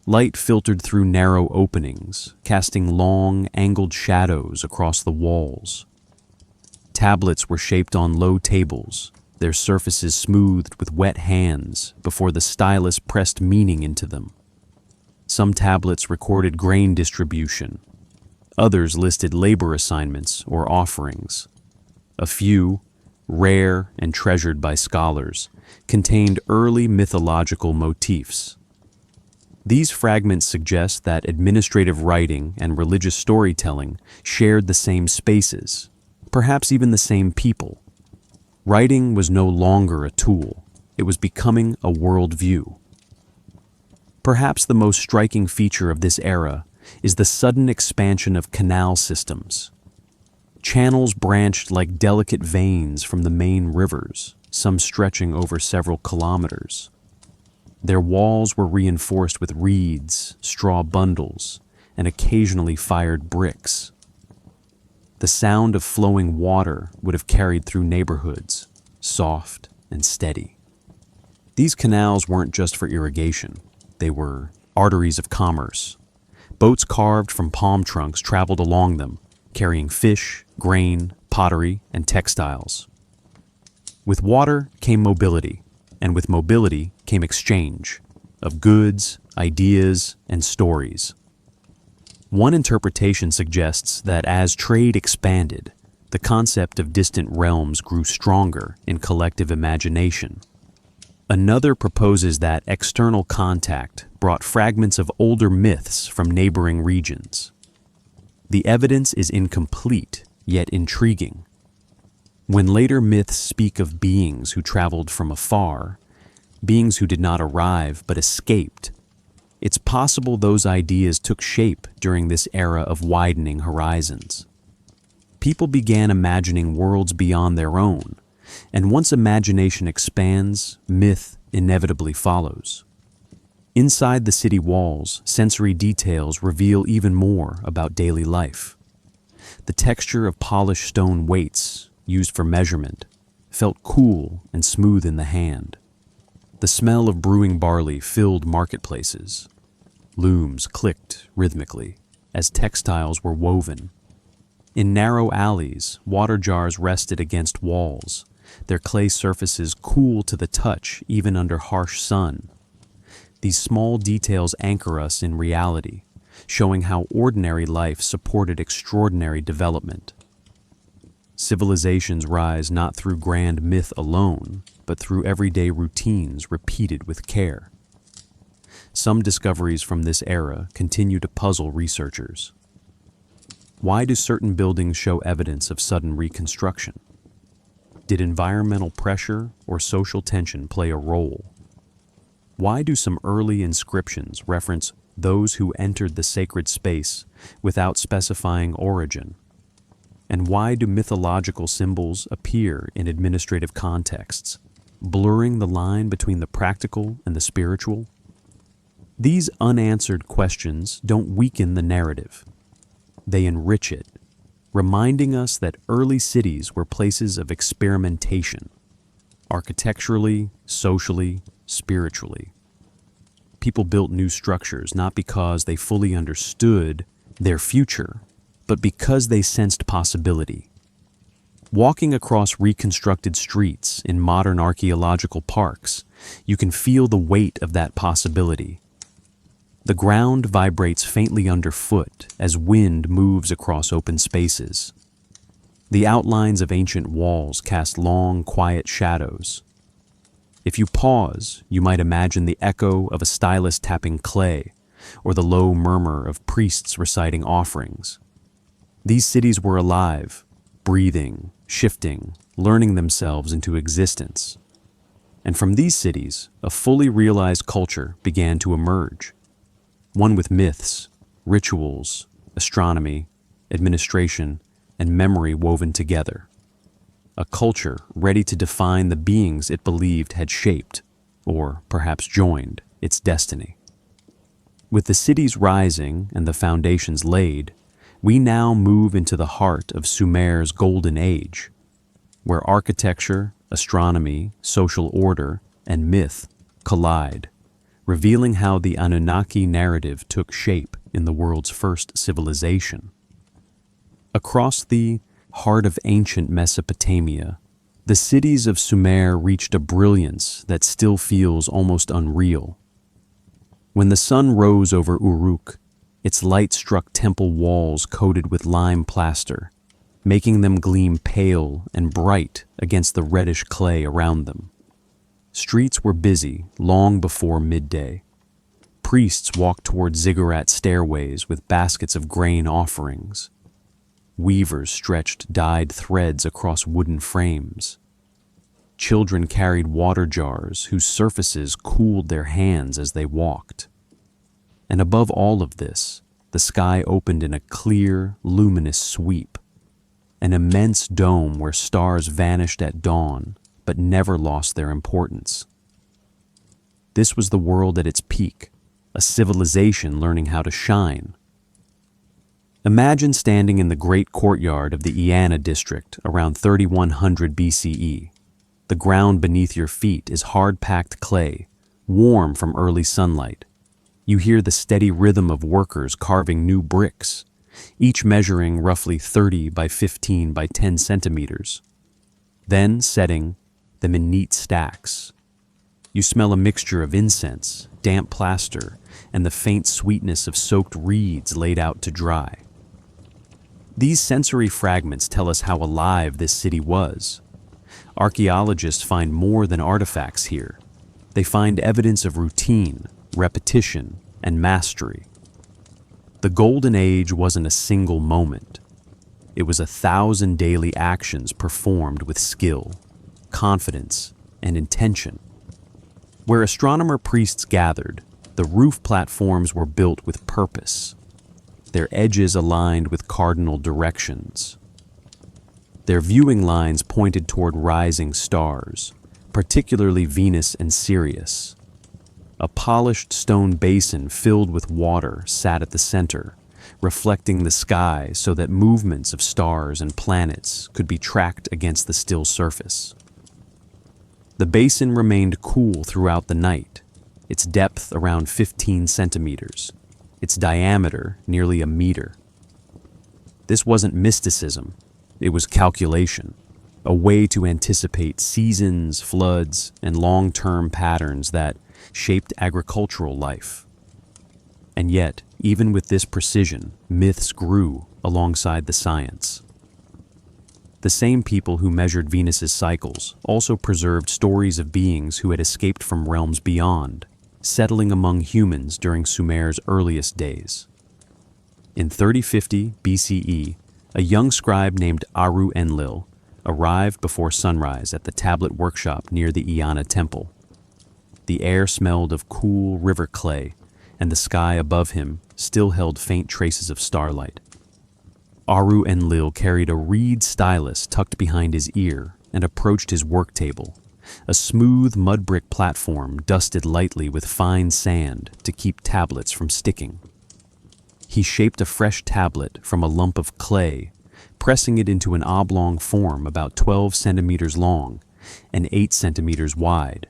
Light filtered through narrow openings, casting long, angled shadows across the walls. Tablets were shaped on low tables, their surfaces smoothed with wet hands before the stylus pressed meaning into them. Some tablets recorded grain distribution. Others listed labor assignments or offerings. A few, rare and treasured by scholars, contained early mythological motifs. These fragments suggest that administrative writing and religious storytelling shared the same spaces, perhaps even the same people. Writing was no longer a tool. It was becoming a worldview. Perhaps the most striking feature of this era is the sudden expansion of canal systems. Channels branched like delicate veins from the main rivers, some stretching over several kilometers. Their walls were reinforced with reeds, straw bundles, and occasionally fired bricks. The sound of flowing water would have carried through neighborhoods, soft and steady. These canals weren't just for irrigation. They were arteries of commerce, Boats carved from palm trunks traveled along them, carrying fish, grain, pottery, and textiles. With water came mobility, and with mobility came exchange of goods, ideas, and stories. One interpretation suggests that as trade expanded, the concept of distant realms grew stronger in collective imagination. Another proposes that external contact brought fragments of older myths from neighboring regions. The evidence is incomplete, yet intriguing. When later myths speak of beings who traveled from afar, beings who did not arrive but escaped, it's possible those ideas took shape during this era of widening horizons. People began imagining worlds beyond their own, and once imagination expands, myth inevitably follows. Inside the city walls, sensory details reveal even more about daily life. The texture of polished stone weights, used for measurement, felt cool and smooth in the hand. The smell of brewing barley filled marketplaces. Looms clicked rhythmically as textiles were woven. In narrow alleys, water jars rested against walls, their clay surfaces cool to the touch even under harsh sun. These small details anchor us in reality, showing how ordinary life supported extraordinary development. Civilizations rise not through grand myth alone, but through everyday routines repeated with care. Some discoveries from this era continue to puzzle researchers. Why do certain buildings show evidence of sudden reconstruction? Did environmental pressure or social tension play a role? Why do some early inscriptions reference those who entered the sacred space without specifying origin? And why do mythological symbols appear in administrative contexts, blurring the line between the practical and the spiritual? These unanswered questions don't weaken the narrative. They enrich it, reminding us that early cities were places of experimentation, architecturally, socially, spiritually. People built new structures not because they fully understood their future, but because they sensed possibility. Walking across reconstructed streets in modern archaeological parks, you can feel the weight of that possibility. The ground vibrates faintly underfoot as wind moves across open spaces. The outlines of ancient walls cast long, quiet shadows. If you pause, you might imagine the echo of a stylus tapping clay, or the low murmur of priests reciting offerings. These cities were alive, breathing, shifting, learning themselves into existence. And from these cities, a fully realized culture began to emerge. One with myths, rituals, astronomy, administration, and memory woven together. A culture ready to define the beings it believed had shaped, or perhaps joined, its destiny. With the cities rising and the foundations laid, we now move into the heart of Sumer's golden age, where architecture, astronomy, social order, and myth collide, revealing how the Anunnaki narrative took shape in the world's first civilization. Across the heart of ancient Mesopotamia, the cities of Sumer reached a brilliance that still feels almost unreal. When the sun rose over Uruk, its light struck temple walls coated with lime plaster, making them gleam pale and bright against the reddish clay around them. Streets were busy long before midday. Priests walked toward ziggurat stairways with baskets of grain offerings. Weavers stretched dyed threads across wooden frames. Children carried water jars whose surfaces cooled their hands as they walked. And above all of this, the sky opened in a clear, luminous sweep, an immense dome where stars vanished at dawn but never lost their importance. This was the world at its peak, a civilization learning how to shine. Imagine standing in the great courtyard of the Iana district around 3100 BCE. The ground beneath your feet is hard-packed clay, warm from early sunlight. You hear the steady rhythm of workers carving new bricks, each measuring roughly 30 by 15 by 10 centimeters, then setting them in neat stacks. You smell a mixture of incense, damp plaster, and the faint sweetness of soaked reeds laid out to dry. These sensory fragments tell us how alive this city was. Archaeologists find more than artifacts here. They find evidence of routine, repetition, and mastery. The Golden Age wasn't a single moment. It was 1,000 daily actions performed with skill, confidence, and intention. Where astronomer priests gathered, the roof platforms were built with purpose, their edges aligned with cardinal directions. Their viewing lines pointed toward rising stars, particularly Venus and Sirius. A polished stone basin filled with water sat at the center, reflecting the sky so that movements of stars and planets could be tracked against the still surface. The basin remained cool throughout the night, its depth around 15 centimeters, its diameter nearly a meter. This wasn't mysticism, it was calculation, a way to anticipate seasons, floods, and long-term patterns that shaped agricultural life. And yet, even with this precision, myths grew alongside the science. The same people who measured Venus's cycles also preserved stories of beings who had escaped from realms beyond, settling among humans during Sumer's earliest days. In 3050 BCE, a young scribe named Aru-Enlil arrived before sunrise at the tablet workshop near the Iana temple. The air smelled of cool river clay, and the sky above him still held faint traces of starlight. Aru-Enlil carried a reed stylus tucked behind his ear and approached his work table, a smooth mud brick platform dusted lightly with fine sand to keep tablets from sticking. He shaped a fresh tablet from a lump of clay, pressing it into an oblong form about 12 centimeters long and 8 centimeters wide.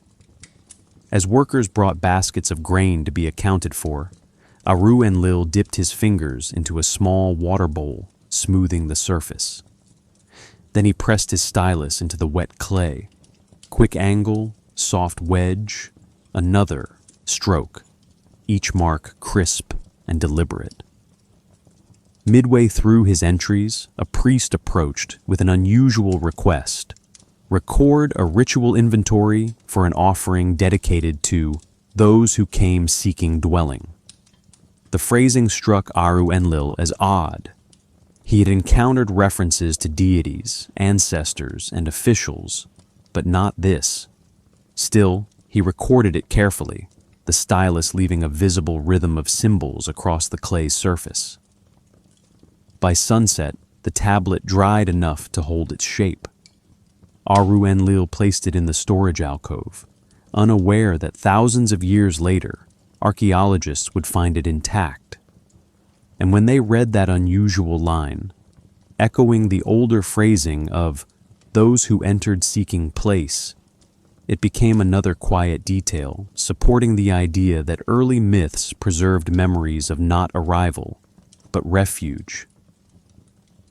As workers brought baskets of grain to be accounted for, Aru-Enlil dipped his fingers into a small water bowl, smoothing the surface. Then he pressed his stylus into the wet clay. Quick angle, soft wedge, another stroke, each mark crisp and deliberate. Midway through his entries, a priest approached with an unusual request: record a ritual inventory for an offering dedicated to those who came seeking dwelling. The phrasing struck Aru-Enlil as odd. He had encountered references to deities, ancestors, and officials, but not this. Still, he recorded it carefully, the stylus leaving a visible rhythm of symbols across the clay's surface. By sunset, the tablet dried enough to hold its shape. Aru-Enlil placed it in the storage alcove, unaware that thousands of years later, archaeologists would find it intact. And when they read that unusual line, echoing the older phrasing of those who entered seeking place, it became another quiet detail, supporting the idea that early myths preserved memories of not arrival, but refuge.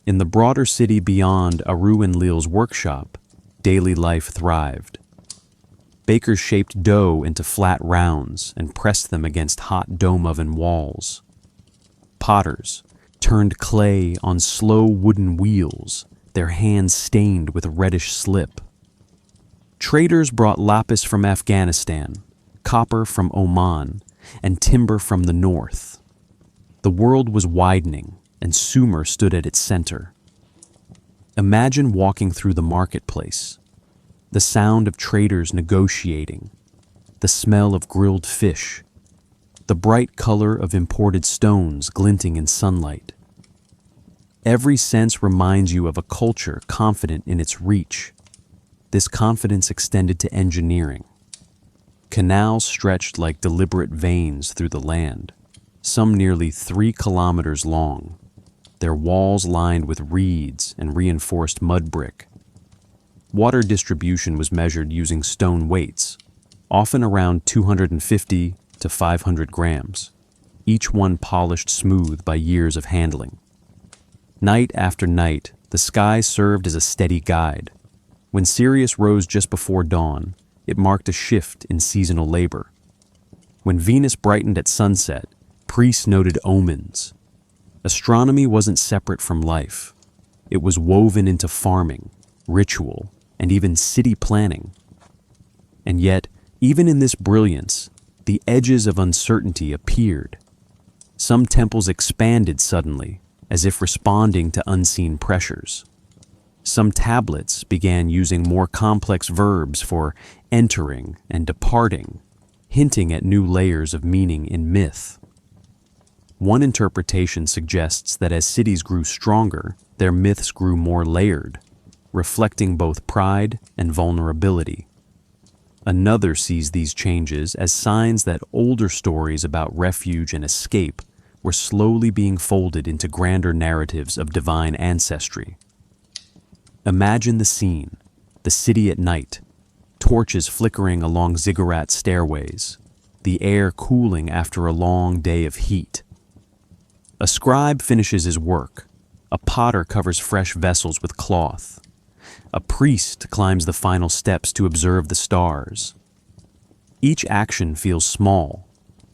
In the broader city beyond Aru-Enlil's workshop, daily life thrived. Bakers shaped dough into flat rounds and pressed them against hot dome oven walls. Potters turned clay on slow wooden wheels, their hands stained with reddish slip. Traders brought lapis from Afghanistan, copper from Oman, and timber from the north. The world was widening, and Sumer stood at its center. Imagine walking through the marketplace, the sound of traders negotiating, the smell of grilled fish, the bright color of imported stones glinting in sunlight. Every sense reminds you of a culture confident in its reach. This confidence extended to engineering. Canals stretched like deliberate veins through the land, some nearly 3 kilometers long, their walls lined with reeds and reinforced mud brick. Water distribution was measured using stone weights, often around 250 to 500 grams, each one polished smooth by years of handling. Night after night, the sky served as a steady guide. When Sirius rose just before dawn, it marked a shift in seasonal labor. When Venus brightened at sunset, priests noted omens. Astronomy wasn't separate from life. It was woven into farming, ritual, and even city planning. And yet, even in this brilliance, the edges of uncertainty appeared. Some temples expanded suddenly, as if responding to unseen pressures. Some tablets began using more complex verbs for entering and departing, hinting at new layers of meaning in myth. One interpretation suggests that as cities grew stronger, their myths grew more layered, reflecting both pride and vulnerability. Another sees these changes as signs that older stories about refuge and escape were slowly being folded into grander narratives of divine ancestry. Imagine the scene, the city at night, torches flickering along ziggurat stairways, the air cooling after a long day of heat. A scribe finishes his work, a potter covers fresh vessels with cloth, a priest climbs the final steps to observe the stars. Each action feels small,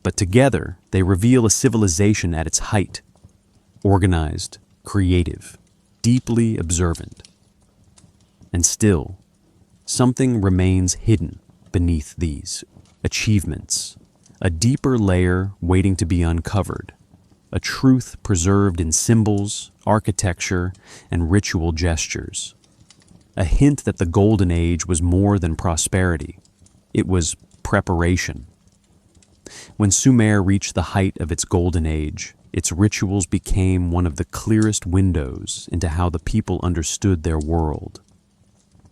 but together they reveal a civilization at its height, organized, creative, deeply observant. And still, something remains hidden beneath these achievements, a deeper layer waiting to be uncovered, a truth preserved in symbols, architecture, and ritual gestures. A hint that the Golden Age was more than prosperity. It was preparation. When Sumer reached the height of its Golden Age, its rituals became one of the clearest windows into how the people understood their world.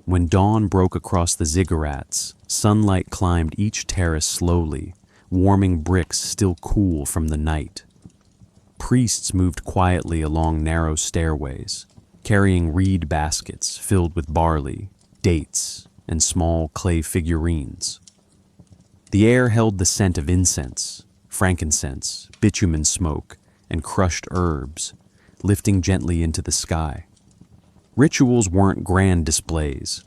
When dawn broke across the ziggurats, sunlight climbed each terrace slowly, warming bricks still cool from the night. Priests moved quietly along narrow stairways, carrying reed baskets filled with barley, dates, and small clay figurines. The air held the scent of incense, frankincense, bitumen smoke, and crushed herbs, lifting gently into the sky. Rituals weren't grand displays.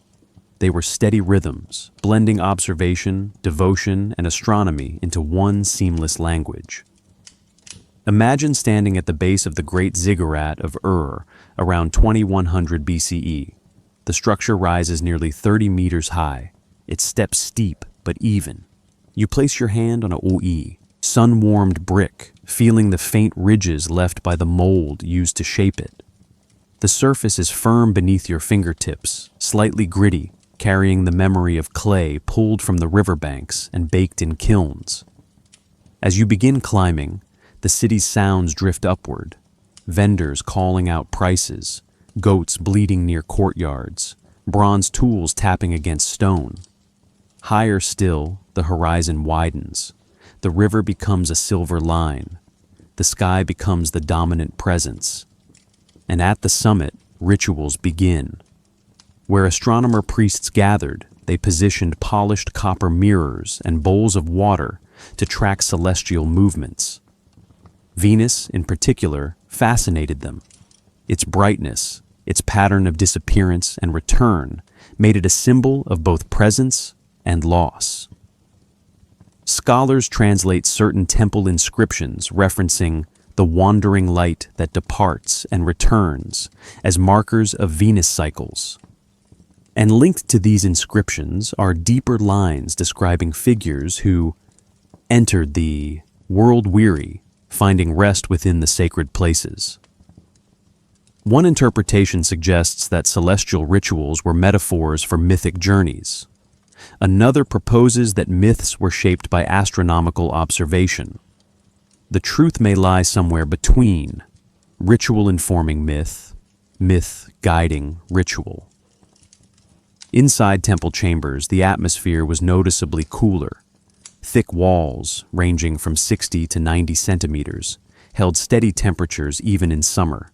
They were steady rhythms, blending observation, devotion, and astronomy into one seamless language. Imagine standing at the base of the Great Ziggurat of Ur around 2100 BCE. The structure rises nearly 30 meters high, its steps steep but even. You place your hand on a oi, sun-warmed brick, feeling the faint ridges left by the mold used to shape it. The surface is firm beneath your fingertips, slightly gritty, carrying the memory of clay pulled from the riverbanks and baked in kilns. As you begin climbing, the city's sounds drift upward, vendors calling out prices, goats bleating near courtyards, bronze tools tapping against stone. Higher still, the horizon widens. The river becomes a silver line. The sky becomes the dominant presence. And at the summit, rituals begin. Where astronomer priests gathered, they positioned polished copper mirrors and bowls of water to track celestial movements. Venus, in particular, fascinated them. Its brightness, its pattern of disappearance and return, made it a symbol of both presence and loss. Scholars translate certain temple inscriptions referencing the wandering light that departs and returns as markers of Venus cycles. And linked to these inscriptions are deeper lines describing figures who entered the world weary, finding rest within the sacred places. One interpretation suggests that celestial rituals were metaphors for mythic journeys. Another proposes that myths were shaped by astronomical observation. The truth may lie somewhere between, ritual informing myth, myth guiding ritual. Inside temple chambers, the atmosphere was noticeably cooler. Thick walls, ranging from 60 to 90 centimeters, held steady temperatures even in summer.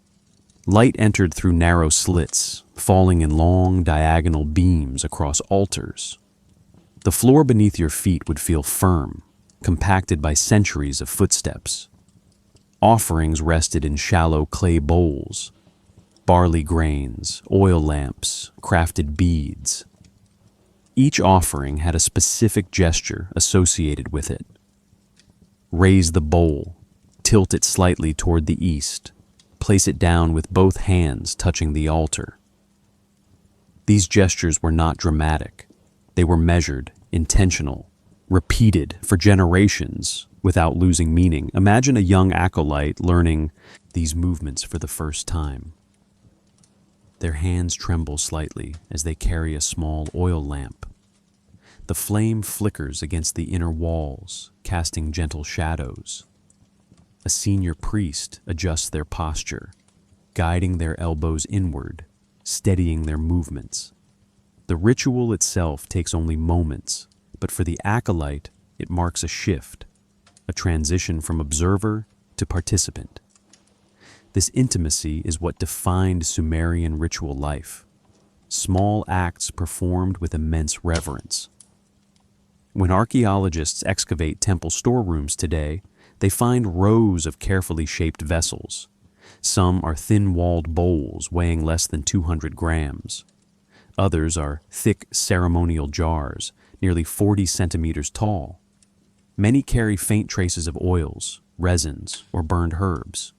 Light entered through narrow slits, falling in long diagonal beams across altars. The floor beneath your feet would feel firm, compacted by centuries of footsteps. Offerings rested in shallow clay bowls, barley grains, oil lamps, crafted beads. Each offering had a specific gesture associated with it. Raise the bowl, tilt it slightly toward the east, place it down with both hands touching the altar. These gestures were not dramatic. They were measured, intentional, repeated for generations without losing meaning. Imagine a young acolyte learning these movements for the first time. Their hands tremble slightly as they carry a small oil lamp. The flame flickers against the inner walls, casting gentle shadows. A senior priest adjusts their posture, guiding their elbows inward, steadying their movements. The ritual itself takes only moments, but for the acolyte, it marks a shift, a transition from observer to participant. This intimacy is what defined Sumerian ritual life. Small acts performed with immense reverence. When archaeologists excavate temple storerooms today, they find rows of carefully shaped vessels. Some are thin-walled bowls weighing less than 200 grams. Others are thick ceremonial jars, nearly 40 centimeters tall. Many carry faint traces of oils, resins, or burned herbs.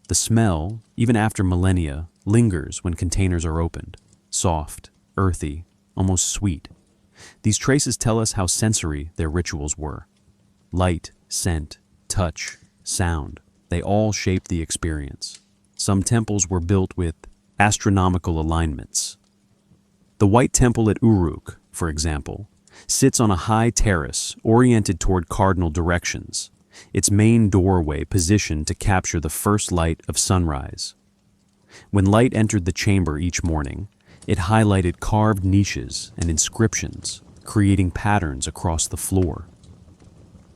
The smell, even after millennia, lingers when containers are opened, soft, earthy, almost sweet. These traces tell us how sensory their rituals were. Light, scent, touch, sound, they all shaped the experience. Some temples were built with astronomical alignments. The White Temple at Uruk, for example, sits on a high terrace oriented toward cardinal directions, its main doorway positioned to capture the first light of sunrise. When light entered the chamber each morning, it highlighted carved niches and inscriptions, creating patterns across the floor.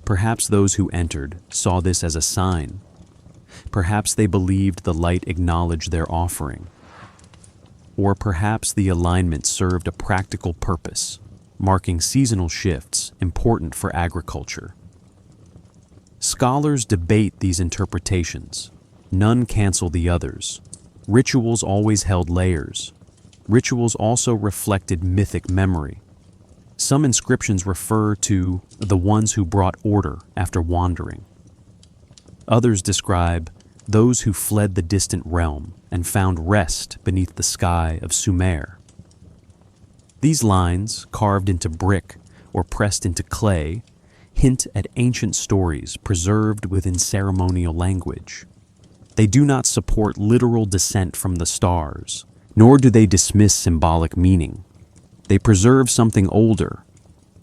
Perhaps those who entered saw this as a sign. Perhaps they believed the light acknowledged their offering. Or perhaps the alignment served a practical purpose, marking seasonal shifts important for agriculture. Scholars debate these interpretations. None cancel the others. Rituals always held layers. Rituals also reflected mythic memory. Some inscriptions refer to the ones who brought order after wandering. Others describe those who fled the distant realm and found rest beneath the sky of Sumer. These lines, carved into brick or pressed into clay, hint at ancient stories preserved within ceremonial language. They do not support literal descent from the stars, nor do they dismiss symbolic meaning. They preserve something older,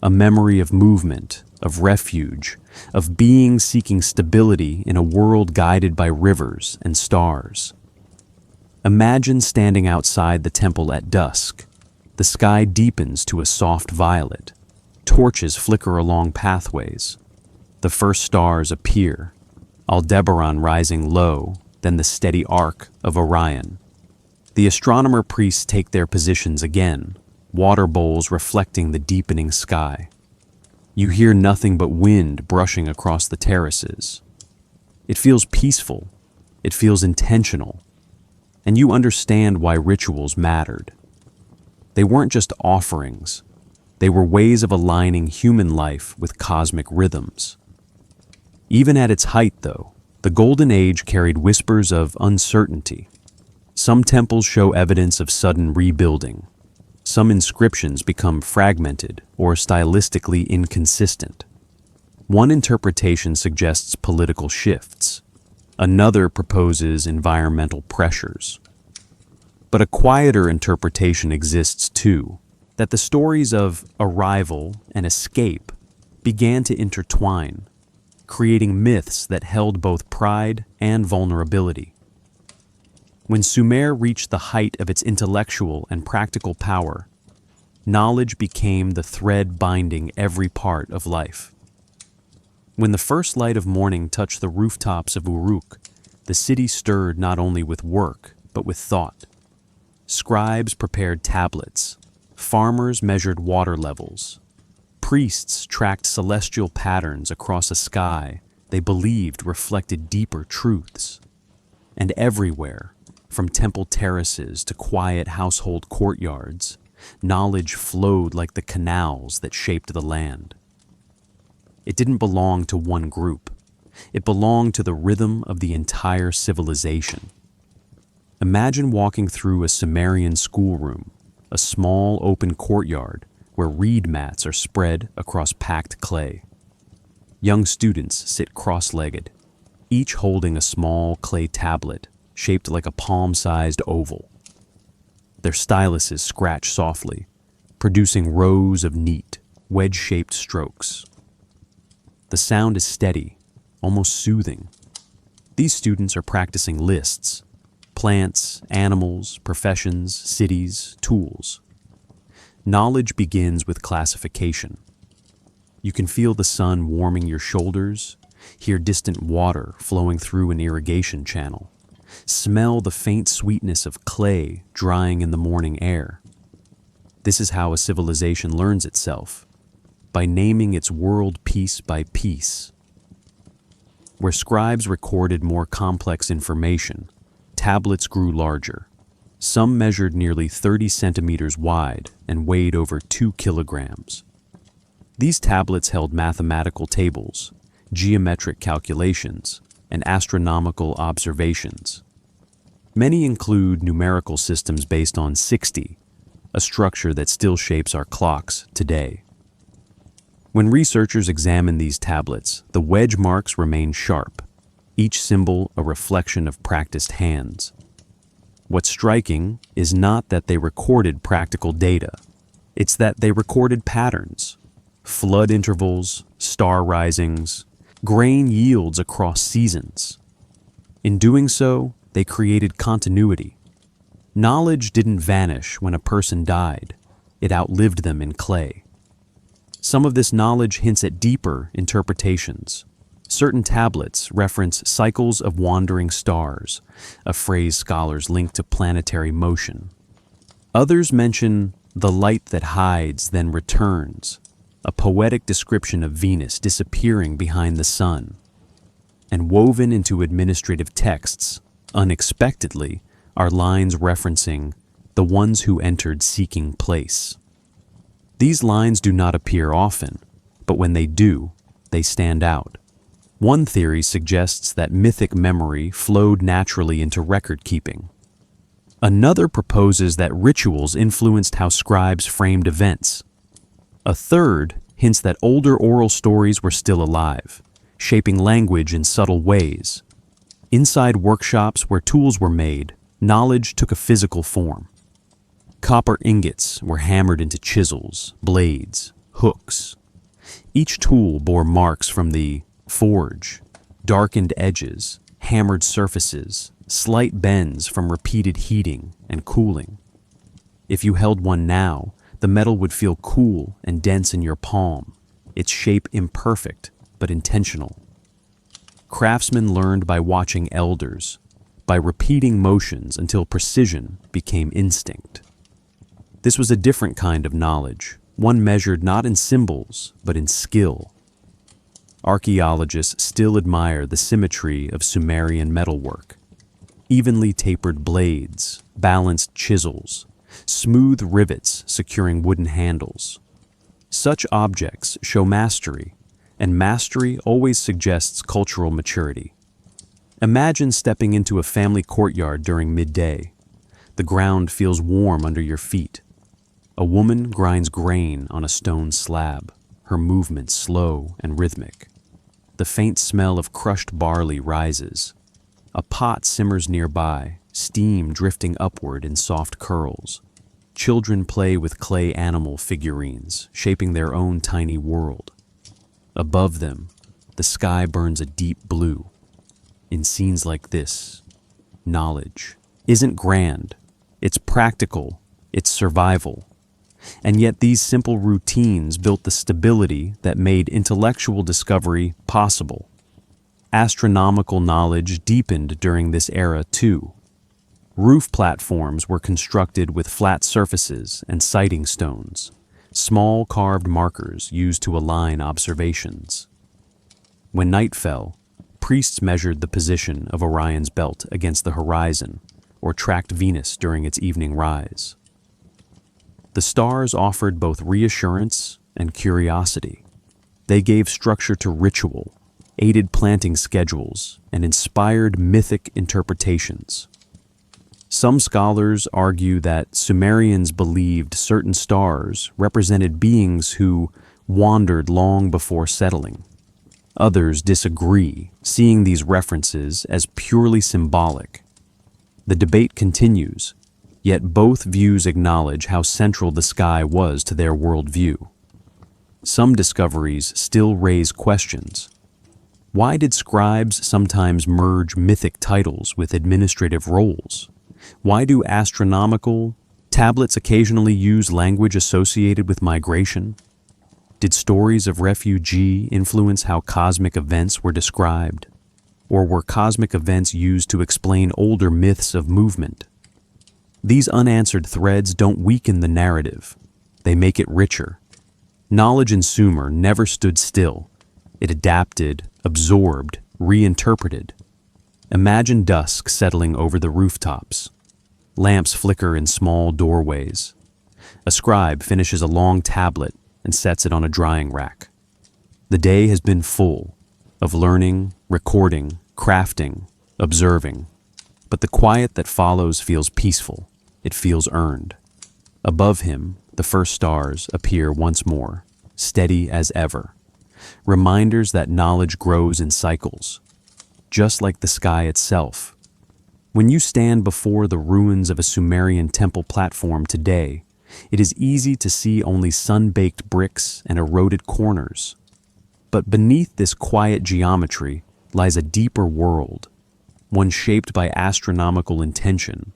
a memory of movement, of refuge, of beings seeking stability in a world guided by rivers and stars. Imagine standing outside the temple at dusk. The sky deepens to a soft violet. Torches flicker along pathways. The first stars appear, Aldebaran rising low, then the steady arc of Orion. The astronomer priests take their positions again, water bowls reflecting the deepening sky. You hear nothing but wind brushing across the terraces. It feels peaceful. It feels intentional. And you understand why rituals mattered. They weren't just offerings. They were ways of aligning human life with cosmic rhythms. Even at its height, though, the Golden Age carried whispers of uncertainty. Some temples show evidence of sudden rebuilding. Some inscriptions become fragmented or stylistically inconsistent. One interpretation suggests political shifts. Another proposes environmental pressures. But a quieter interpretation exists too, that the stories of arrival and escape began to intertwine, creating myths that held both pride and vulnerability. When Sumer reached the height of its intellectual and practical power, knowledge became the thread binding every part of life. When the first light of morning touched the rooftops of Uruk, the city stirred not only with work, but with thought. Scribes prepared tablets, farmers measured water levels, Priests tracked celestial patterns across a sky they believed reflected deeper truths. And everywhere, from temple terraces to quiet household courtyards, knowledge flowed like the canals that shaped the land. It didn't belong to one group. It belonged to the rhythm of the entire civilization. Imagine walking through a Sumerian schoolroom, a small open courtyard where reed mats are spread across packed clay. Young students sit cross-legged, each holding a small clay tablet shaped like a palm-sized oval. Their styluses scratch softly, producing rows of neat, wedge-shaped strokes. The sound is steady, almost soothing. These students are practicing lists: plants, animals, professions, cities, tools. Knowledge begins with classification. You can feel the sun warming your shoulders, hear distant water flowing through an irrigation channel, smell the faint sweetness of clay drying in the morning air. This is how a civilization learns itself, by naming its world piece by piece. Where scribes recorded more complex information, tablets grew larger. Some measured nearly 30 centimeters wide and weighed over 2 kilograms. These tablets held mathematical tables, geometric calculations, and astronomical observations. Many include numerical systems based on 60, a structure that still shapes our clocks today. When researchers examine these tablets, the wedge marks remain sharp, each symbol a reflection of practiced hands. What's striking is not that they recorded practical data, it's that they recorded patterns: flood intervals, star risings, grain yields across seasons. In doing so, they created continuity. Knowledge didn't vanish when a person died, it outlived them in clay. Some of this knowledge hints at deeper interpretations. Certain tablets reference cycles of wandering stars, a phrase scholars link to planetary motion. Others mention the light that hides then returns, a poetic description of Venus disappearing behind the sun. And woven into administrative texts, unexpectedly, are lines referencing the ones who entered seeking place. These lines do not appear often, but when they do, they stand out. One theory suggests that mythic memory flowed naturally into record-keeping. Another proposes that rituals influenced how scribes framed events. A third hints that older oral stories were still alive, shaping language in subtle ways. Inside workshops where tools were made, knowledge took a physical form. Copper ingots were hammered into chisels, blades, hooks. Each tool bore marks from the forge, darkened edges, hammered surfaces, slight bends from repeated heating and cooling. If you held one now, the metal would feel cool and dense in your palm, its shape imperfect but intentional. Craftsmen learned by watching elders, by repeating motions until precision became instinct. This was a different kind of knowledge, one measured not in symbols but in skill. Archaeologists still admire the symmetry of Sumerian metalwork. Evenly tapered blades, balanced chisels, smooth rivets securing wooden handles. Such objects show mastery, and mastery always suggests cultural maturity. Imagine stepping into a family courtyard during midday. The ground feels warm under your feet. A woman grinds grain on a stone slab, her movements slow and rhythmic. The faint smell of crushed barley rises. A pot simmers nearby, steam drifting upward in soft curls. Children play with clay animal figurines, shaping their own tiny world. Above them, the sky burns a deep blue. In scenes like this, knowledge isn't grand, it's practical, it's survival. And yet these simple routines built the stability that made intellectual discovery possible. Astronomical knowledge deepened during this era too. Roof platforms were constructed with flat surfaces and sighting stones, small carved markers used to align observations. When night fell, priests measured the position of Orion's belt against the horizon or tracked Venus during its evening rise. The stars offered both reassurance and curiosity. They gave structure to ritual, aided planting schedules, and inspired mythic interpretations. Some scholars argue that Sumerians believed certain stars represented beings who wandered long before settling. Others disagree, seeing these references as purely symbolic. The debate continues, yet both views acknowledge how central the sky was to their worldview. Some discoveries still raise questions. Why did scribes sometimes merge mythic titles with administrative roles? Why do astronomical tablets occasionally use language associated with migration? Did stories of refugee influence how cosmic events were described? Or were cosmic events used to explain older myths of movement? These unanswered threads don't weaken the narrative. They make it richer. Knowledge in Sumer never stood still. It adapted, absorbed, reinterpreted. Imagine dusk settling over the rooftops. Lamps flicker in small doorways. A scribe finishes a long tablet and sets it on a drying rack. The day has been full of learning, recording, crafting, observing. But the quiet that follows feels peaceful. It feels earned. Above him, the first stars appear once more, steady as ever. Reminders that knowledge grows in cycles, just like the sky itself. When you stand before the ruins of a Sumerian temple platform today, it is easy to see only sun-baked bricks and eroded corners. But beneath this quiet geometry lies a deeper world, one shaped by astronomical intention,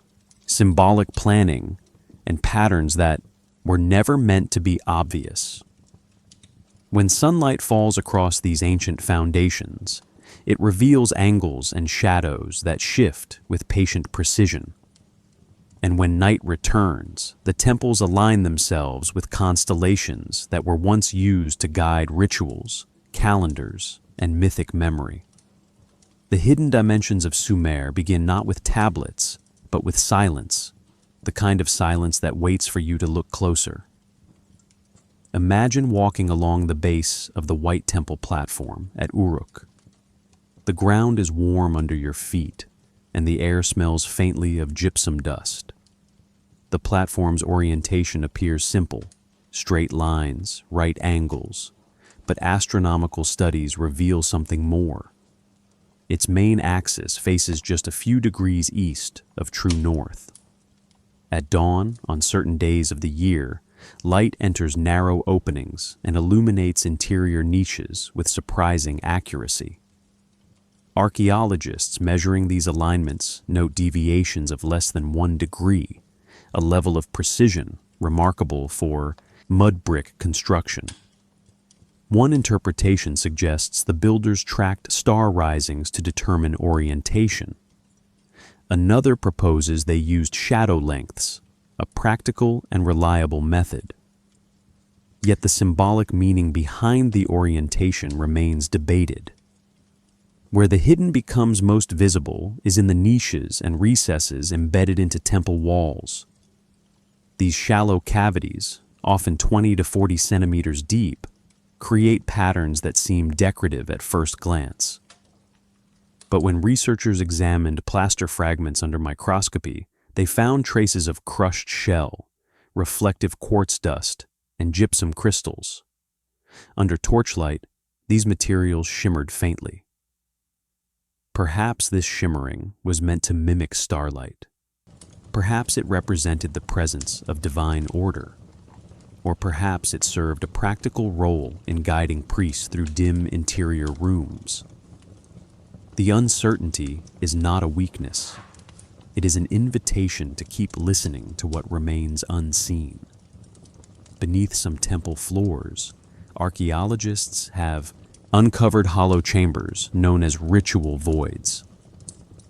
symbolic planning, and patterns that were never meant to be obvious. When sunlight falls across these ancient foundations, it reveals angles and shadows that shift with patient precision. And when night returns, the temples align themselves with constellations that were once used to guide rituals, calendars, and mythic memory. The hidden dimensions of Sumer begin not with tablets, but with silence, the kind of silence that waits for you to look closer. Imagine walking along the base of the White Temple platform at Uruk. The ground is warm under your feet, and the air smells faintly of gypsum dust. The platform's orientation appears simple, straight lines, right angles, but astronomical studies reveal something more. Its main axis faces just a few degrees east of true north. At dawn, on certain days of the year, light enters narrow openings and illuminates interior niches with surprising accuracy. Archaeologists measuring these alignments note deviations of less than 1 degree, a level of precision remarkable for mud brick construction. One interpretation suggests the builders tracked star risings to determine orientation. Another proposes they used shadow lengths, a practical and reliable method. Yet the symbolic meaning behind the orientation remains debated. Where the hidden becomes most visible is in the niches and recesses embedded into temple walls. These shallow cavities, often 20 to 40 centimeters deep, create patterns that seem decorative at first glance. But when researchers examined plaster fragments under microscopy, they found traces of crushed shell, reflective quartz dust, and gypsum crystals. Under torchlight, these materials shimmered faintly. Perhaps this shimmering was meant to mimic starlight. Perhaps it represented the presence of divine order. Or perhaps it served a practical role in guiding priests through dim interior rooms. The uncertainty is not a weakness. It is an invitation to keep listening to what remains unseen. Beneath some temple floors, archaeologists have uncovered hollow chambers known as ritual voids.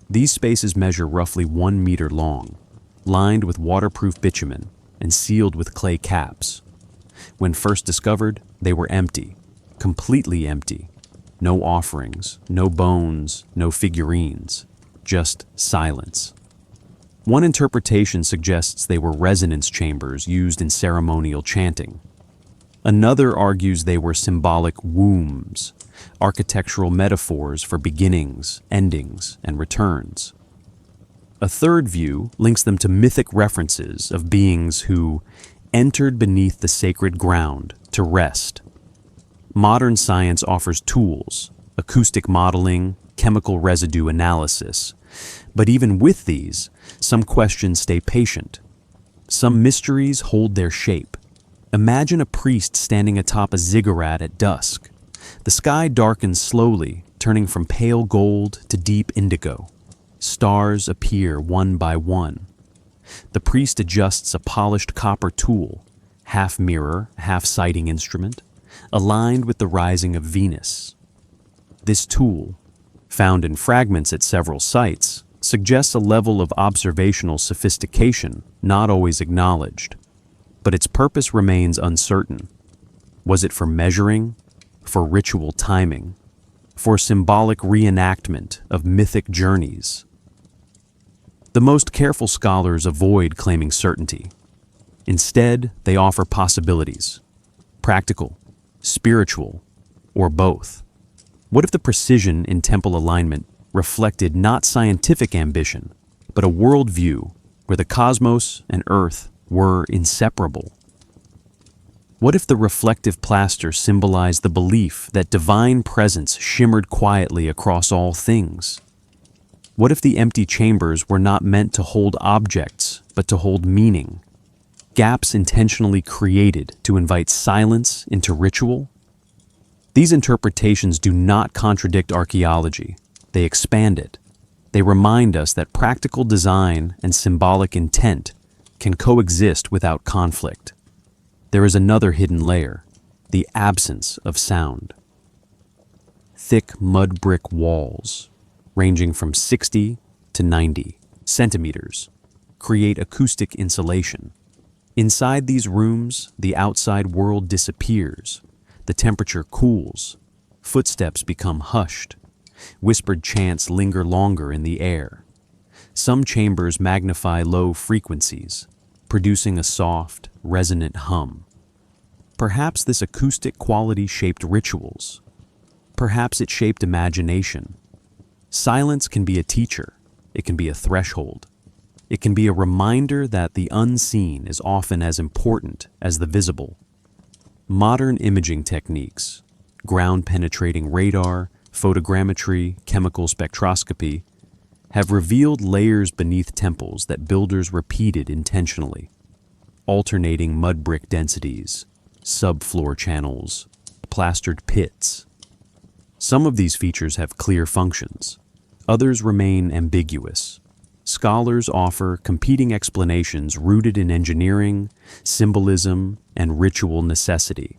These spaces measure roughly 1 meter long, lined with waterproof bitumen and sealed with clay caps. When first discovered, they were empty, completely empty. No offerings, no bones, no figurines, just silence. One interpretation suggests they were resonance chambers used in ceremonial chanting. Another argues they were symbolic wombs, architectural metaphors for beginnings, endings, and returns. A third view links them to mythic references of beings who entered beneath the sacred ground to rest. Modern science offers tools, acoustic modeling, chemical residue analysis. But even with these, some questions stay patient. Some mysteries hold their shape. Imagine a priest standing atop a ziggurat at dusk. The sky darkens slowly, turning from pale gold to deep indigo. Stars appear one by one. The priest adjusts a polished copper tool, half mirror, half sighting instrument, aligned with the rising of Venus. This tool, found in fragments at several sites, suggests a level of observational sophistication not always acknowledged. But its purpose remains uncertain. Was it for measuring, for ritual timing, for symbolic reenactment of mythic journeys? The most careful scholars avoid claiming certainty. Instead, they offer possibilities: practical, spiritual, or both. What if the precision in temple alignment reflected not scientific ambition, but a worldview where the cosmos and Earth were inseparable? What if the reflective plaster symbolized the belief that divine presence shimmered quietly across all things? What if the empty chambers were not meant to hold objects, but to hold meaning? Gaps intentionally created to invite silence into ritual? These interpretations do not contradict archaeology. They expand it. They remind us that practical design and symbolic intent can coexist without conflict. There is another hidden layer: the absence of sound. Thick mud brick walls, ranging from 60 to 90 centimeters, create acoustic insulation. Inside these rooms, the outside world disappears. The temperature cools. Footsteps become hushed. Whispered chants linger longer in the air. Some chambers magnify low frequencies, producing a soft, resonant hum. Perhaps this acoustic quality shaped rituals. Perhaps it shaped imagination. Silence can be a teacher. It can be a threshold. It can be a reminder that the unseen is often as important as the visible. Modern imaging techniques, ground-penetrating radar, photogrammetry, chemical spectroscopy, have revealed layers beneath temples that builders repeated intentionally: alternating mud brick densities, subfloor channels, plastered pits. Some of these features have clear functions. Others remain ambiguous. Scholars offer competing explanations rooted in engineering, symbolism, and ritual necessity.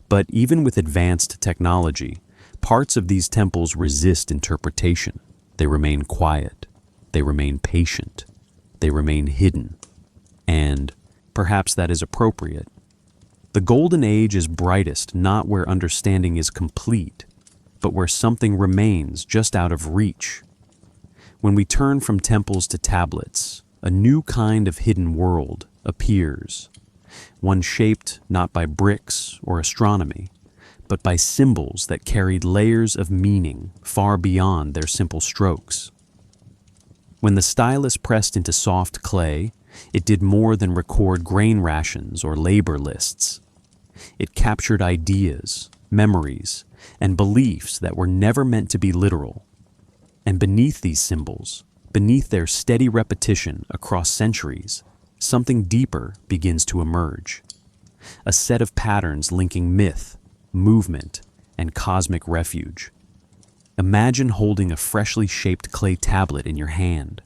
But even with advanced technology, parts of these temples resist interpretation. They remain quiet. They remain patient. They remain hidden. And perhaps that is appropriate. The Golden Age is brightest not where understanding is complete, but where something remains just out of reach. When we turn from temples to tablets, a new kind of hidden world appears, one shaped not by bricks or astronomy, but by symbols that carried layers of meaning far beyond their simple strokes. When the stylus pressed into soft clay, it did more than record grain rations or labor lists. It captured ideas, memories, and beliefs that were never meant to be literal. And beneath these symbols, beneath their steady repetition across centuries, something deeper begins to emerge. A set of patterns linking myth, movement, and cosmic refuge. Imagine holding a freshly shaped clay tablet in your hand.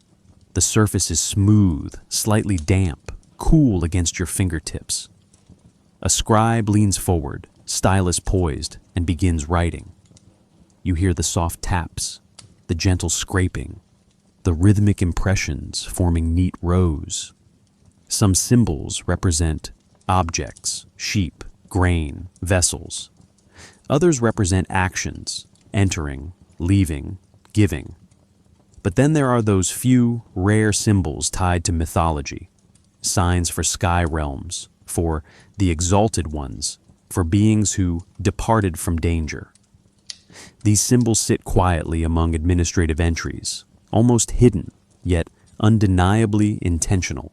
The surface is smooth, slightly damp, cool against your fingertips. A scribe leans forward, stylus poised, and begins writing. You hear the soft taps, the gentle scraping, the rhythmic impressions forming neat rows. Some symbols represent objects, sheep, grain, vessels. Others represent actions, entering, leaving, giving. But then there are those few, rare symbols tied to mythology, signs for sky realms, for the exalted ones, for beings who departed from danger. These symbols sit quietly among administrative entries, almost hidden, yet undeniably intentional.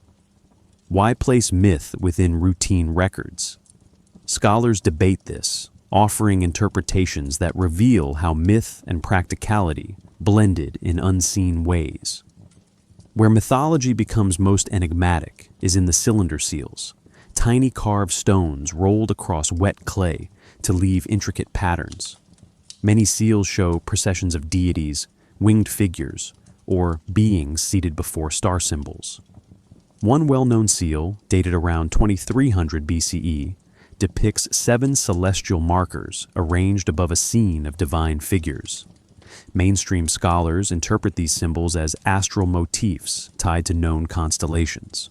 Why place myth within routine records? Scholars debate this, offering interpretations that reveal how myth and practicality blended in unseen ways. Where mythology becomes most enigmatic is in the cylinder seals, tiny carved stones rolled across wet clay to leave intricate patterns. Many seals show processions of deities, winged figures, or beings seated before star symbols. One well-known seal, dated around 2300 BCE, depicts 7 celestial markers arranged above a scene of divine figures. Mainstream scholars interpret these symbols as astral motifs tied to known constellations.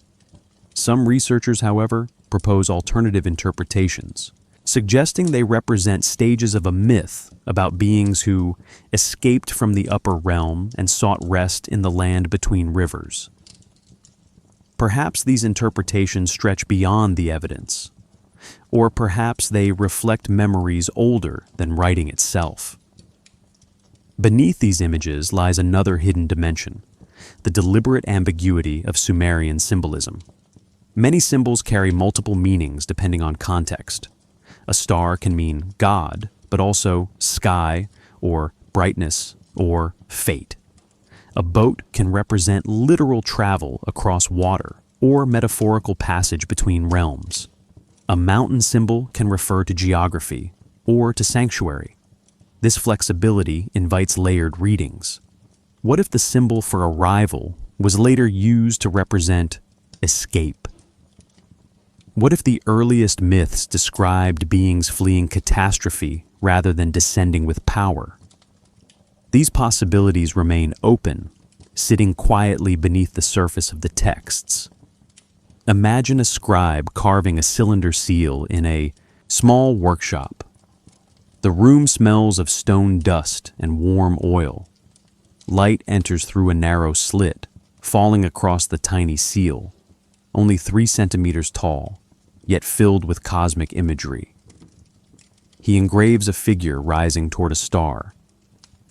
Some researchers, however, propose alternative interpretations, suggesting they represent stages of a myth about beings who escaped from the upper realm and sought rest in the land between rivers. Perhaps these interpretations stretch beyond the evidence, or perhaps they reflect memories older than writing itself. Beneath these images lies another hidden dimension, the deliberate ambiguity of Sumerian symbolism. Many symbols carry multiple meanings depending on context. A star can mean God, but also sky, or brightness, or fate. A boat can represent literal travel across water, or metaphorical passage between realms. A mountain symbol can refer to geography, or to sanctuary. This flexibility invites layered readings. What if the symbol for arrival was later used to represent escape? What if the earliest myths described beings fleeing catastrophe rather than descending with power? These possibilities remain open, sitting quietly beneath the surface of the texts. Imagine a scribe carving a cylinder seal in a small workshop. The room smells of stone dust and warm oil. Light enters through a narrow slit, falling across the tiny seal, only 3 centimeters tall, yet filled with cosmic imagery. He engraves a figure rising toward a star.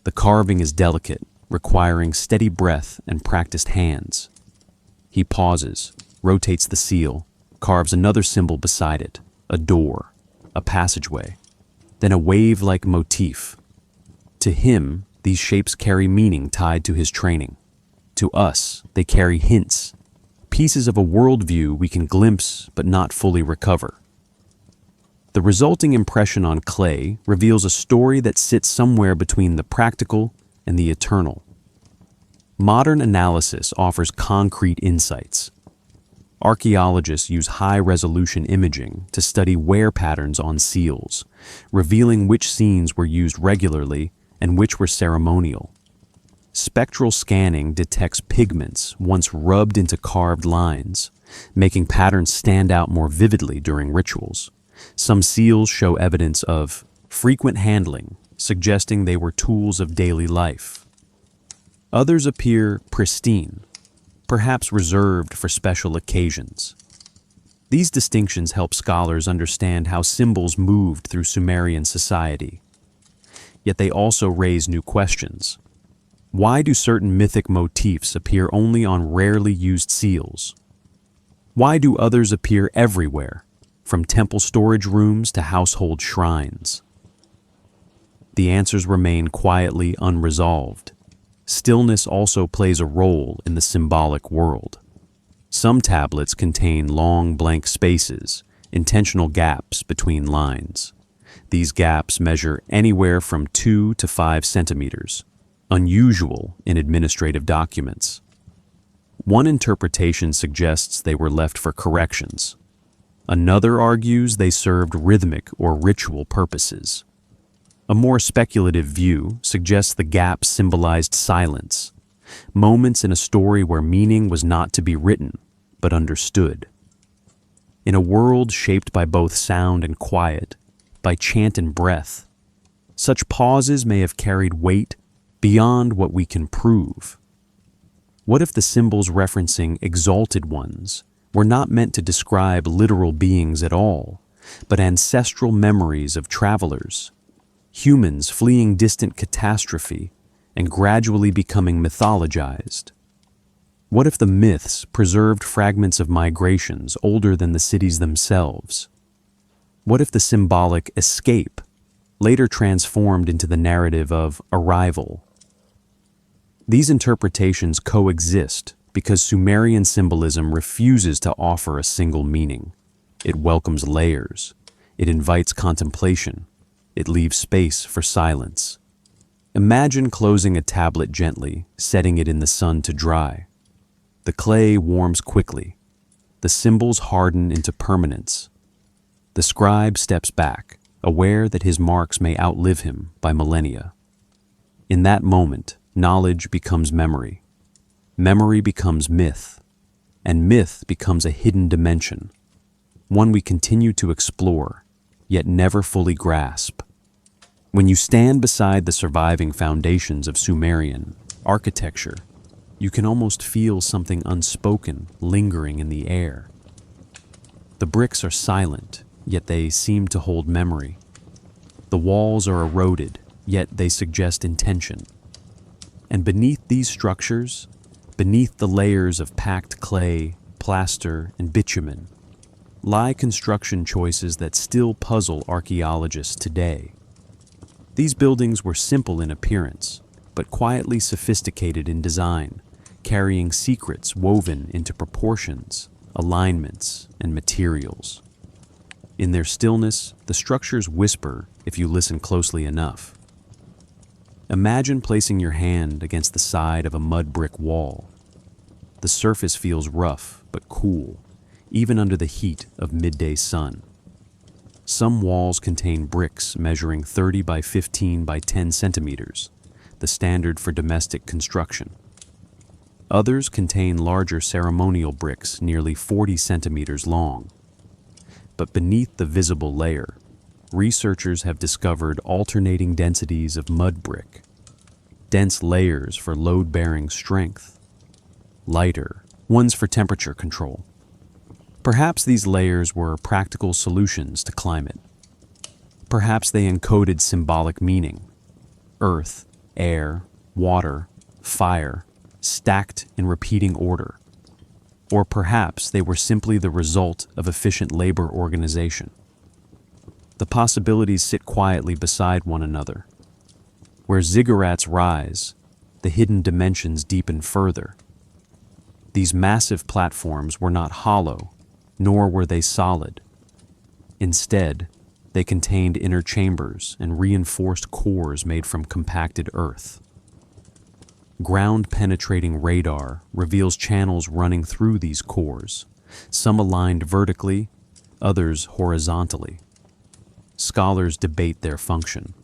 The carving is delicate, requiring steady breath and practiced hands. He pauses, rotates the seal, carves another symbol beside it, a door, a passageway, then a wave-like motif. To him, these shapes carry meaning tied to his training. To us, they carry hints, pieces of a worldview we can glimpse but not fully recover. The resulting impression on clay reveals a story that sits somewhere between the practical and the eternal. Modern analysis offers concrete insights. Archaeologists use high-resolution imaging to study wear patterns on seals, revealing which scenes were used regularly and which were ceremonial. Spectral scanning detects pigments once rubbed into carved lines, making patterns stand out more vividly during rituals. Some seals show evidence of frequent handling, suggesting they were tools of daily life. Others appear pristine, perhaps reserved for special occasions. These distinctions help scholars understand how symbols moved through Sumerian society. Yet they also raise new questions. Why do certain mythic motifs appear only on rarely used seals? Why do others appear everywhere, from temple storage rooms to household shrines? The answers remain quietly unresolved. Stillness also plays a role in the symbolic world. Some tablets contain long blank spaces, intentional gaps between lines. These gaps measure anywhere from 2 to 5 centimeters, unusual in administrative documents. One interpretation suggests they were left for corrections. Another argues they served rhythmic or ritual purposes. A more speculative view suggests the gaps symbolized silence, moments in a story where meaning was not to be written, but understood. In a world shaped by both sound and quiet, by chant and breath, such pauses may have carried weight beyond what we can prove. What if the symbols referencing exalted ones were not meant to describe literal beings at all, but ancestral memories of travelers, humans fleeing distant catastrophe and gradually becoming mythologized? What if the myths preserved fragments of migrations older than the cities themselves? What if the symbolic escape later transformed into the narrative of arrival? These interpretations coexist because Sumerian symbolism refuses to offer a single meaning. It welcomes layers. It invites contemplation. It leaves space for silence. Imagine closing a tablet gently, setting it in the sun to dry. The clay warms quickly. The symbols harden into permanence. The scribe steps back, aware that his marks may outlive him by millennia. In that moment, knowledge becomes memory. Memory becomes myth. And myth becomes a hidden dimension, one we continue to explore, yet never fully grasp. When you stand beside the surviving foundations of Sumerian architecture, you can almost feel something unspoken lingering in the air. The bricks are silent, yet they seem to hold memory. The walls are eroded, yet they suggest intention. And beneath these structures, beneath the layers of packed clay, plaster, and bitumen, lie construction choices that still puzzle archaeologists today. These buildings were simple in appearance, but quietly sophisticated in design, carrying secrets woven into proportions, alignments, and materials. In their stillness, the structures whisper if you listen closely enough. Imagine placing your hand against the side of a mud brick wall. The surface feels rough but cool, even under the heat of midday sun. Some walls contain bricks measuring 30 by 15 by 10 centimeters, the standard for domestic construction. Others contain larger ceremonial bricks nearly 40 centimeters long. But beneath the visible layer, researchers have discovered alternating densities of mud brick, dense layers for load-bearing strength, lighter ones for temperature control. Perhaps these layers were practical solutions to climate. Perhaps they encoded symbolic meaning: earth, air, water, fire, stacked in repeating order. Or perhaps they were simply the result of efficient labor organization. The possibilities sit quietly beside one another. Where ziggurats rise, the hidden dimensions deepen further. These massive platforms were not hollow, nor were they solid. Instead, they contained inner chambers and reinforced cores made from compacted earth. Ground-penetrating radar reveals channels running through these cores, some aligned vertically, others horizontally. Scholars debate their function.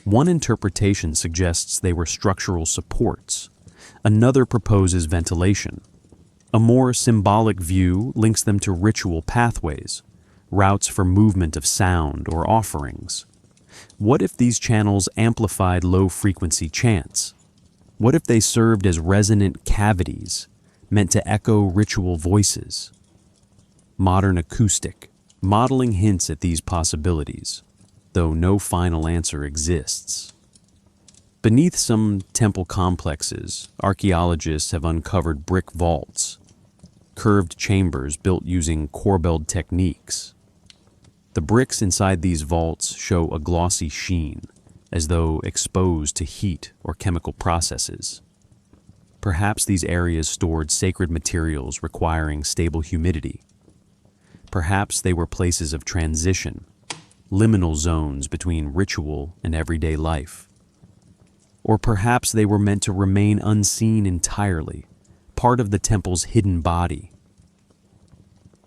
One interpretation suggests they were structural supports. Another proposes ventilation. A more symbolic view links them to ritual pathways, routes for movement of sound or offerings. What if these channels amplified low-frequency chants? What if they served as resonant cavities, meant to echo ritual voices? Modern acoustic modeling hints at these possibilities, though no final answer exists. Beneath some temple complexes, archaeologists have uncovered brick vaults, curved chambers built using corbelled techniques. The bricks inside these vaults show a glossy sheen, as though exposed to heat or chemical processes. Perhaps these areas stored sacred materials requiring stable humidity. Perhaps they were places of transition, liminal zones between ritual and everyday life. Or perhaps they were meant to remain unseen entirely, part of the temple's hidden body.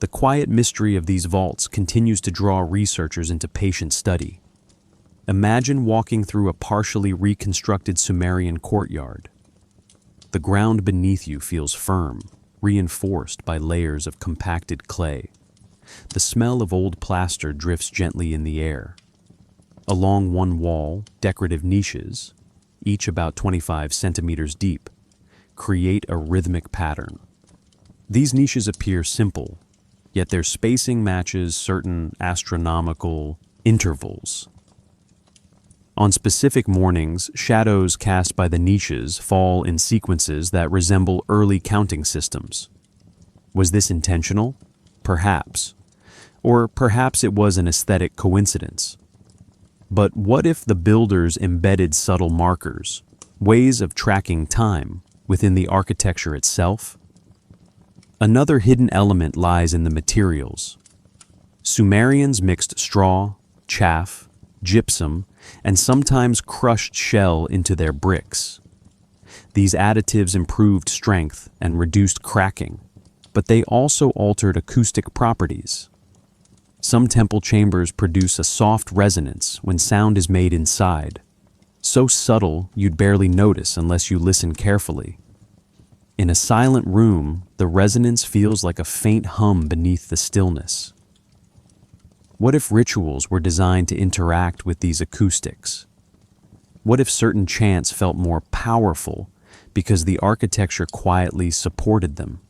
The quiet mystery of these vaults continues to draw researchers into patient study. Imagine walking through a partially reconstructed Sumerian courtyard. The ground beneath you feels firm, reinforced by layers of compacted clay. The smell of old plaster drifts gently in the air. Along one wall, decorative niches, each about 25 centimeters deep, create a rhythmic pattern. These niches appear simple, yet their spacing matches certain astronomical intervals. On specific mornings, shadows cast by the niches fall in sequences that resemble early counting systems. Was this intentional? Perhaps. Or perhaps it was an aesthetic coincidence. But what if the builders embedded subtle markers, ways of tracking time, within the architecture itself? Another hidden element lies in the materials. Sumerians mixed straw, chaff, gypsum, and sometimes crushed shell into their bricks. These additives improved strength and reduced cracking, but they also altered acoustic properties. Some temple chambers produce a soft resonance when sound is made inside, so subtle you'd barely notice unless you listen carefully. In a silent room, the resonance feels like a faint hum beneath the stillness. What if rituals were designed to interact with these acoustics? What if certain chants felt more powerful because the architecture quietly supported them?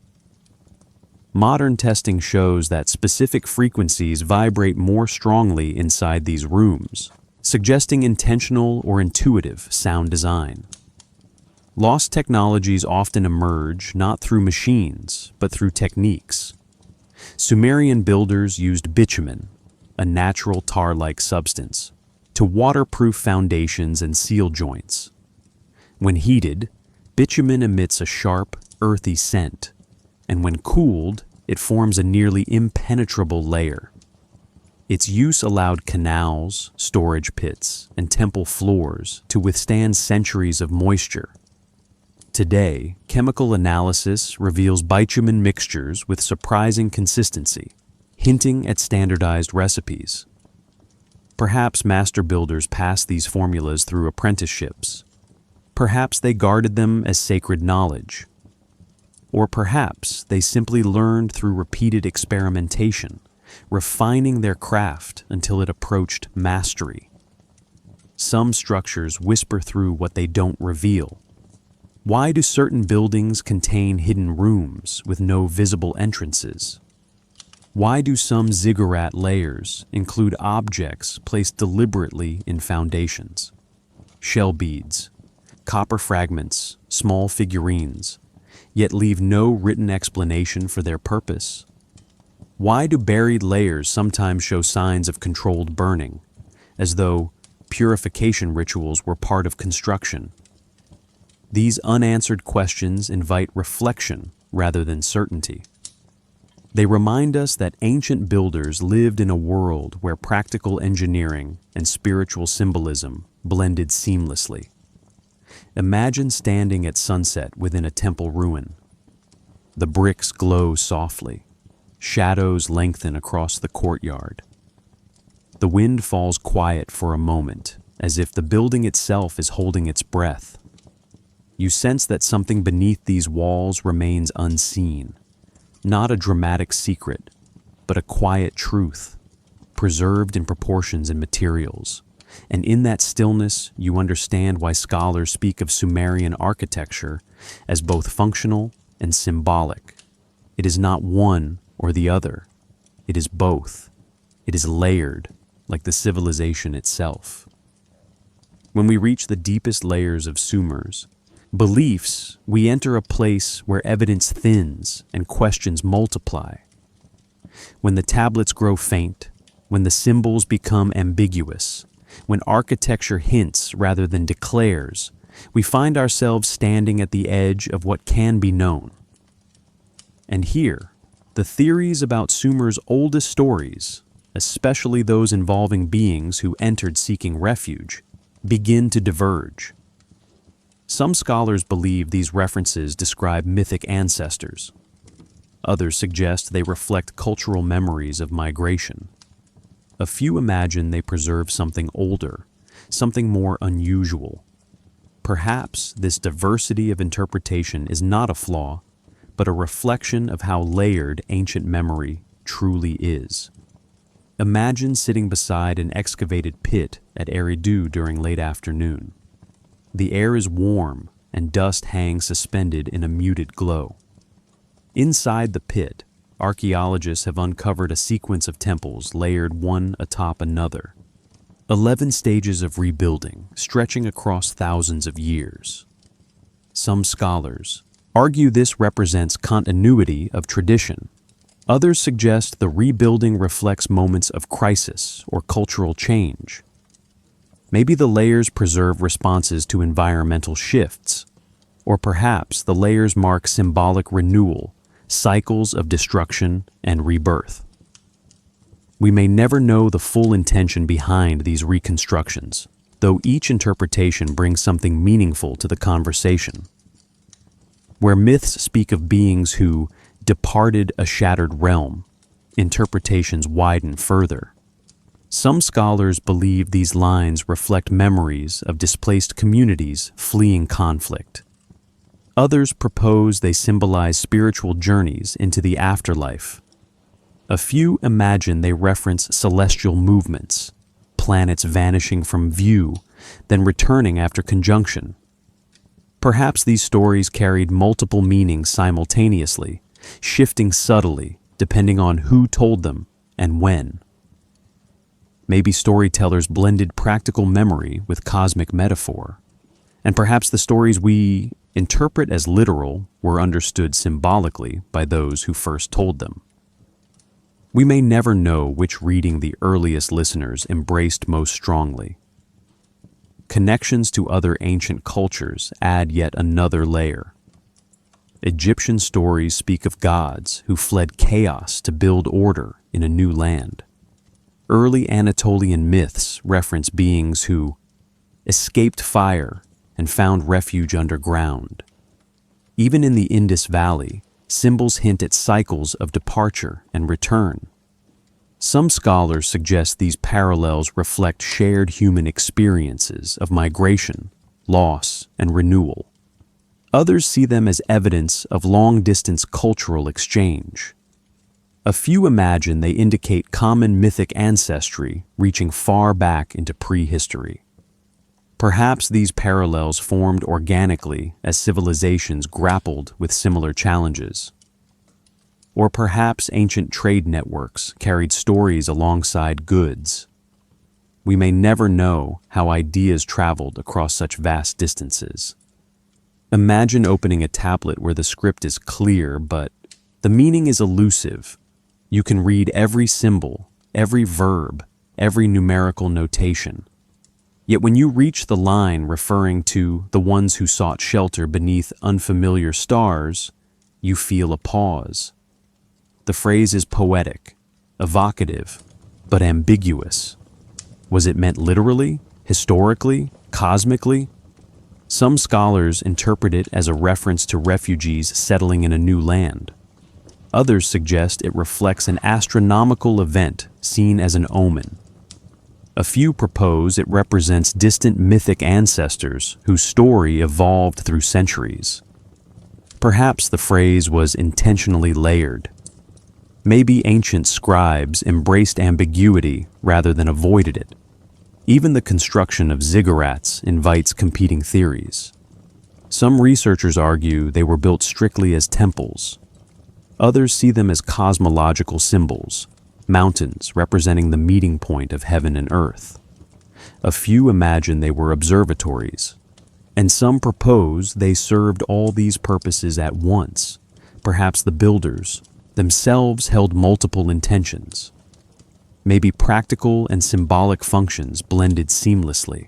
Modern testing shows that specific frequencies vibrate more strongly inside these rooms, suggesting intentional or intuitive sound design. Lost technologies often emerge not through machines, but through techniques. Sumerian builders used bitumen, a natural tar-like substance, to waterproof foundations and seal joints. When heated, bitumen emits a sharp, earthy scent, and when cooled, it forms a nearly impenetrable layer. Its use allowed canals, storage pits, and temple floors to withstand centuries of moisture. Today, chemical analysis reveals bitumen mixtures with surprising consistency, hinting at standardized recipes. Perhaps master builders passed these formulas through apprenticeships. Perhaps they guarded them as sacred knowledge. Or perhaps they simply learned through repeated experimentation, refining their craft until it approached mastery. Some structures whisper through what they don't reveal. Why do certain buildings contain hidden rooms with no visible entrances? Why do some ziggurat layers include objects placed deliberately in foundations? Shell beads, copper fragments, small figurines, yet leave no written explanation for their purpose? Why do buried layers sometimes show signs of controlled burning, as though purification rituals were part of construction? These unanswered questions invite reflection rather than certainty. They remind us that ancient builders lived in a world where practical engineering and spiritual symbolism blended seamlessly. Imagine standing at sunset within a temple ruin. The bricks glow softly. Shadows lengthen across the courtyard. The wind falls quiet for a moment, as if the building itself is holding its breath. You sense that something beneath these walls remains unseen, not a dramatic secret, but a quiet truth, preserved in proportions and materials. And in that stillness, you understand why scholars speak of Sumerian architecture as both functional and symbolic. It is not one or the other. It is both. It is layered, like the civilization itself. When we reach the deepest layers of Sumer's beliefs, we enter a place where evidence thins and questions multiply. When the tablets grow faint, when the symbols become ambiguous, when architecture hints rather than declares, we find ourselves standing at the edge of what can be known. And here, the theories about Sumer's oldest stories, especially those involving beings who entered seeking refuge, begin to diverge. Some scholars believe these references describe mythic ancestors. Others suggest they reflect cultural memories of migration. A few imagine they preserve something older, something more unusual. Perhaps this diversity of interpretation is not a flaw, but a reflection of how layered ancient memory truly is. Imagine sitting beside an excavated pit at Eridu during late afternoon. The air is warm and dust hangs suspended in a muted glow. Inside the pit, archaeologists have uncovered a sequence of temples layered one atop another. 11 stages of rebuilding stretching across thousands of years. Some scholars argue this represents continuity of tradition. Others suggest the rebuilding reflects moments of crisis or cultural change. Maybe the layers preserve responses to environmental shifts, or perhaps the layers mark symbolic renewal, cycles of destruction and rebirth. We may never know the full intention behind these reconstructions, though each interpretation brings something meaningful to the conversation. Where myths speak of beings who departed a shattered realm, interpretations widen further. Some scholars believe these lines reflect memories of displaced communities fleeing conflict. Others propose they symbolize spiritual journeys into the afterlife. A few imagine they reference celestial movements, planets vanishing from view, then returning after conjunction. Perhaps these stories carried multiple meanings simultaneously, shifting subtly depending on who told them and when. Maybe storytellers blended practical memory with cosmic metaphor, and perhaps the stories we interpret as literal were understood symbolically by those who first told them. We may never know which reading the earliest listeners embraced most strongly. Connections to other ancient cultures add yet another layer. Egyptian stories speak of gods who fled chaos to build order in a new land. Early Anatolian myths reference beings who escaped fire and found refuge underground. Even in the Indus Valley, symbols hint at cycles of departure and return. Some scholars suggest these parallels reflect shared human experiences of migration, loss, and renewal. Others see them as evidence of long-distance cultural exchange. A few imagine they indicate common mythic ancestry reaching far back into prehistory. Perhaps these parallels formed organically as civilizations grappled with similar challenges. Or perhaps ancient trade networks carried stories alongside goods. We may never know how ideas traveled across such vast distances. Imagine opening a tablet where the script is clear, but the meaning is elusive. You can read every symbol, every verb, every numerical notation. Yet when you reach the line referring to the ones who sought shelter beneath unfamiliar stars, you feel a pause. The phrase is poetic, evocative, but ambiguous. Was it meant literally, historically, cosmically? Some scholars interpret it as a reference to refugees settling in a new land. Others suggest it reflects an astronomical event seen as an omen. A few propose it represents distant mythic ancestors whose story evolved through centuries. Perhaps the phrase was intentionally layered. Maybe ancient scribes embraced ambiguity rather than avoided it. Even the construction of ziggurats invites competing theories. Some researchers argue they were built strictly as temples. Others see them as cosmological symbols, mountains representing the meeting point of heaven and earth. A few imagine they were observatories, and some propose they served all these purposes at once. Perhaps the builders themselves held multiple intentions. Maybe practical and symbolic functions blended seamlessly.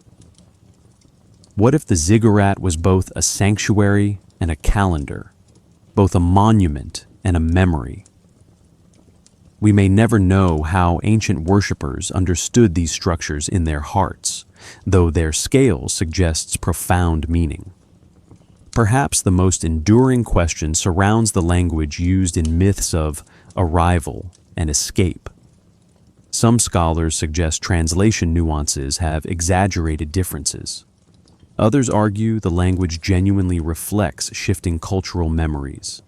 What if the ziggurat was both a sanctuary and a calendar, both a monument and a memory? We may never know how ancient worshippers understood these structures in their hearts, though their scale suggests profound meaning. Perhaps the most enduring question surrounds the language used in myths of arrival and escape. Some scholars suggest translation nuances have exaggerated differences. Others argue the language genuinely reflects shifting cultural memories.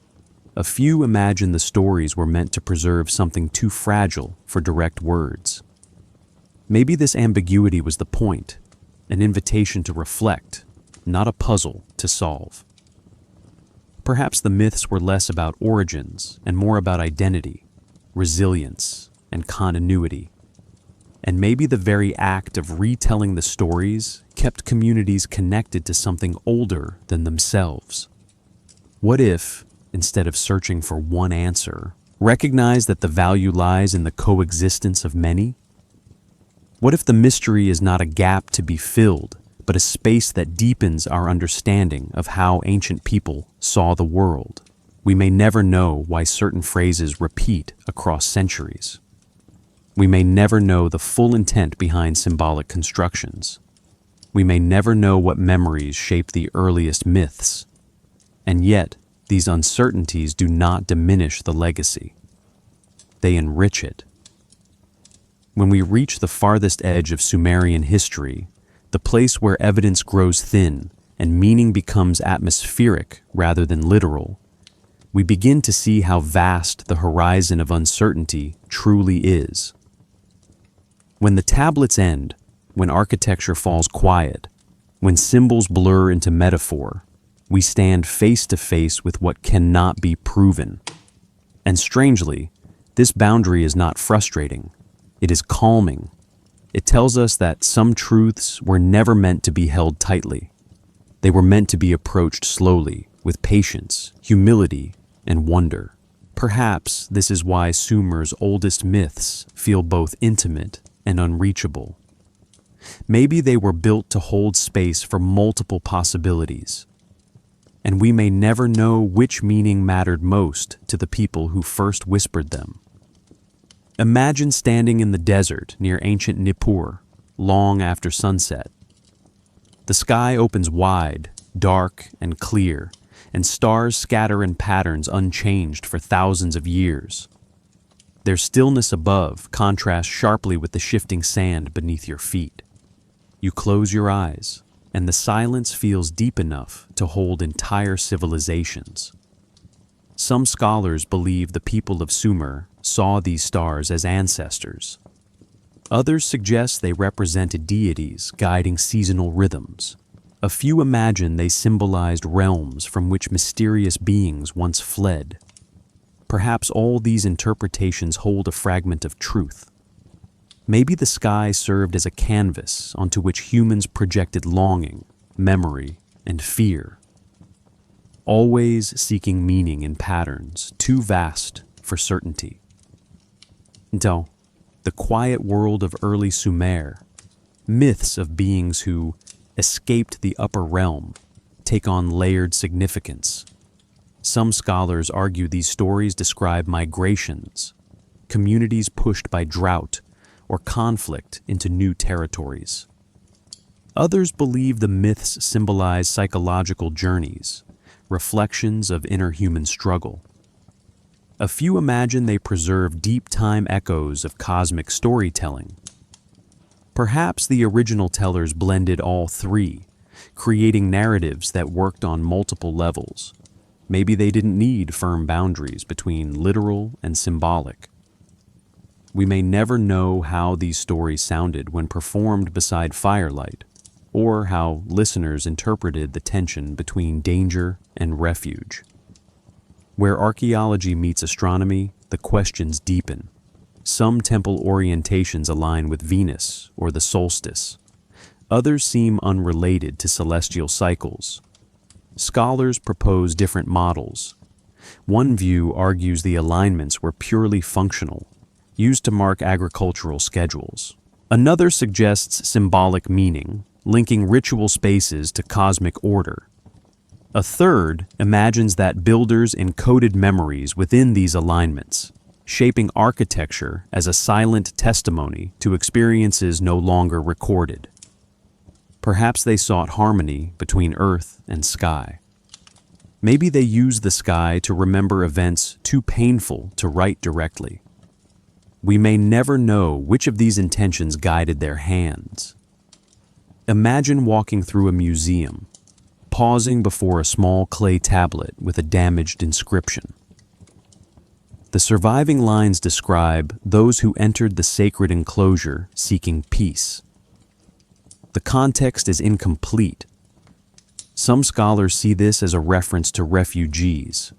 A few imagine the stories were meant to preserve something too fragile for direct words. Maybe this ambiguity was the point, an invitation to reflect, not a puzzle to solve. Perhaps the myths were less about origins and more about identity, resilience, and continuity. And maybe the very act of retelling the stories kept communities connected to something older than themselves. What if, instead of searching for one answer, recognize that the value lies in the coexistence of many? What if the mystery is not a gap to be filled, but a space that deepens our understanding of how ancient people saw the world? We may never know why certain phrases repeat across centuries. We may never know the full intent behind symbolic constructions. We may never know what memories shape the earliest myths. And yet, these uncertainties do not diminish the legacy. They enrich it. When we reach the farthest edge of Sumerian history, the place where evidence grows thin and meaning becomes atmospheric rather than literal, we begin to see how vast the horizon of uncertainty truly is. When the tablets end, when architecture falls quiet, when symbols blur into metaphor, we stand face to face with what cannot be proven. And strangely, this boundary is not frustrating. It is calming. It tells us that some truths were never meant to be held tightly. They were meant to be approached slowly, with patience, humility, and wonder. Perhaps this is why Sumer's oldest myths feel both intimate and unreachable. Maybe they were built to hold space for multiple possibilities. And we may never know which meaning mattered most to the people who first whispered them. Imagine standing in the desert near ancient Nippur, long after sunset. The sky opens wide, dark and clear, and stars scatter in patterns unchanged for thousands of years. Their stillness above contrasts sharply with the shifting sand beneath your feet. You close your eyes, and the silence feels deep enough to hold entire civilizations. Some scholars believe the people of Sumer saw these stars as ancestors. Others suggest they represented deities guiding seasonal rhythms. A few imagine they symbolized realms from which mysterious beings once fled. Perhaps all these interpretations hold a fragment of truth. Maybe the sky served as a canvas onto which humans projected longing, memory, and fear, always seeking meaning in patterns too vast for certainty. Until the quiet world of early Sumer, myths of beings who escaped the upper realm take on layered significance. Some scholars argue these stories describe migrations, communities pushed by drought or conflict into new territories. Others believe the myths symbolize psychological journeys, reflections of inner human struggle. A few imagine they preserve deep time echoes of cosmic storytelling. Perhaps the original tellers blended all three, creating narratives that worked on multiple levels. Maybe they didn't need firm boundaries between literal and symbolic. We may never know how these stories sounded when performed beside firelight, or how listeners interpreted the tension between danger and refuge. Where archaeology meets astronomy, the questions deepen. Some temple orientations align with Venus or the solstice. Others seem unrelated to celestial cycles. Scholars propose different models. One view argues the alignments were purely functional, used to mark agricultural schedules. Another suggests symbolic meaning, linking ritual spaces to cosmic order. A third imagines that builders encoded memories within these alignments, shaping architecture as a silent testimony to experiences no longer recorded. Perhaps they sought harmony between earth and sky. Maybe they used the sky to remember events too painful to write directly. We may never know which of these intentions guided their hands. Imagine walking through a museum, pausing before a small clay tablet with a damaged inscription. The surviving lines describe those who entered the sacred enclosure seeking peace. The context is incomplete. Some scholars see this as a reference to refugees.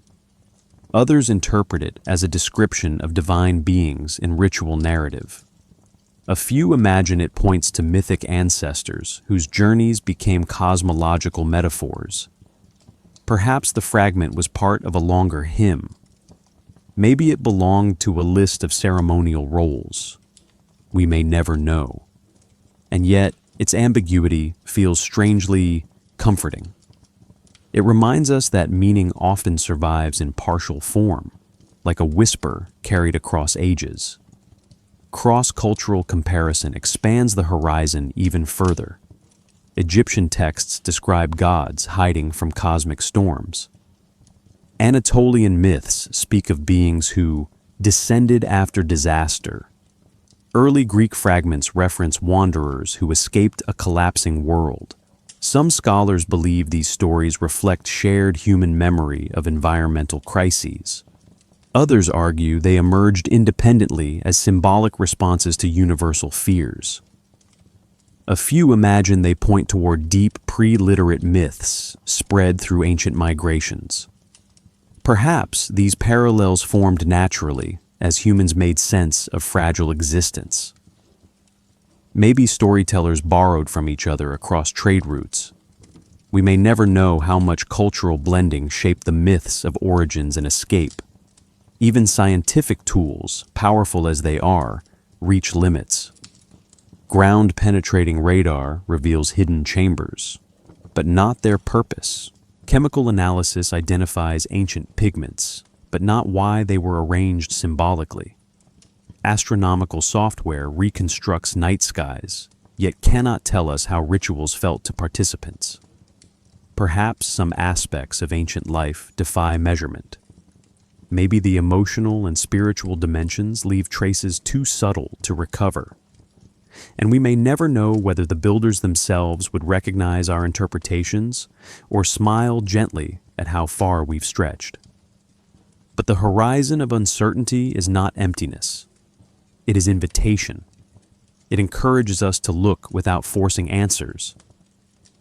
Others interpret it as a description of divine beings in ritual narrative. A few imagine it points to mythic ancestors whose journeys became cosmological metaphors. Perhaps the fragment was part of a longer hymn. Maybe it belonged to a list of ceremonial roles. We may never know. And yet, its ambiguity feels strangely comforting. It reminds us that meaning often survives in partial form, like a whisper carried across ages. Cross-cultural comparison expands the horizon even further. Egyptian texts describe gods hiding from cosmic storms. Anatolian myths speak of beings who descended after disaster. Early Greek fragments reference wanderers who escaped a collapsing world. Some scholars believe these stories reflect shared human memory of environmental crises. Others argue they emerged independently as symbolic responses to universal fears. A few imagine they point toward deep pre-literate myths spread through ancient migrations. Perhaps these parallels formed naturally as humans made sense of fragile existence. Maybe storytellers borrowed from each other across trade routes. We may never know how much cultural blending shaped the myths of origins and escape. Even scientific tools, powerful as they are, reach limits. Ground-penetrating radar reveals hidden chambers, but not their purpose. Chemical analysis identifies ancient pigments, but not why they were arranged symbolically. Astronomical software reconstructs night skies, yet cannot tell us how rituals felt to participants. Perhaps some aspects of ancient life defy measurement. Maybe the emotional and spiritual dimensions leave traces too subtle to recover. And we may never know whether the builders themselves would recognize our interpretations or smile gently at how far we've stretched. But the horizon of uncertainty is not emptiness. It is invitation. It encourages us to look without forcing answers.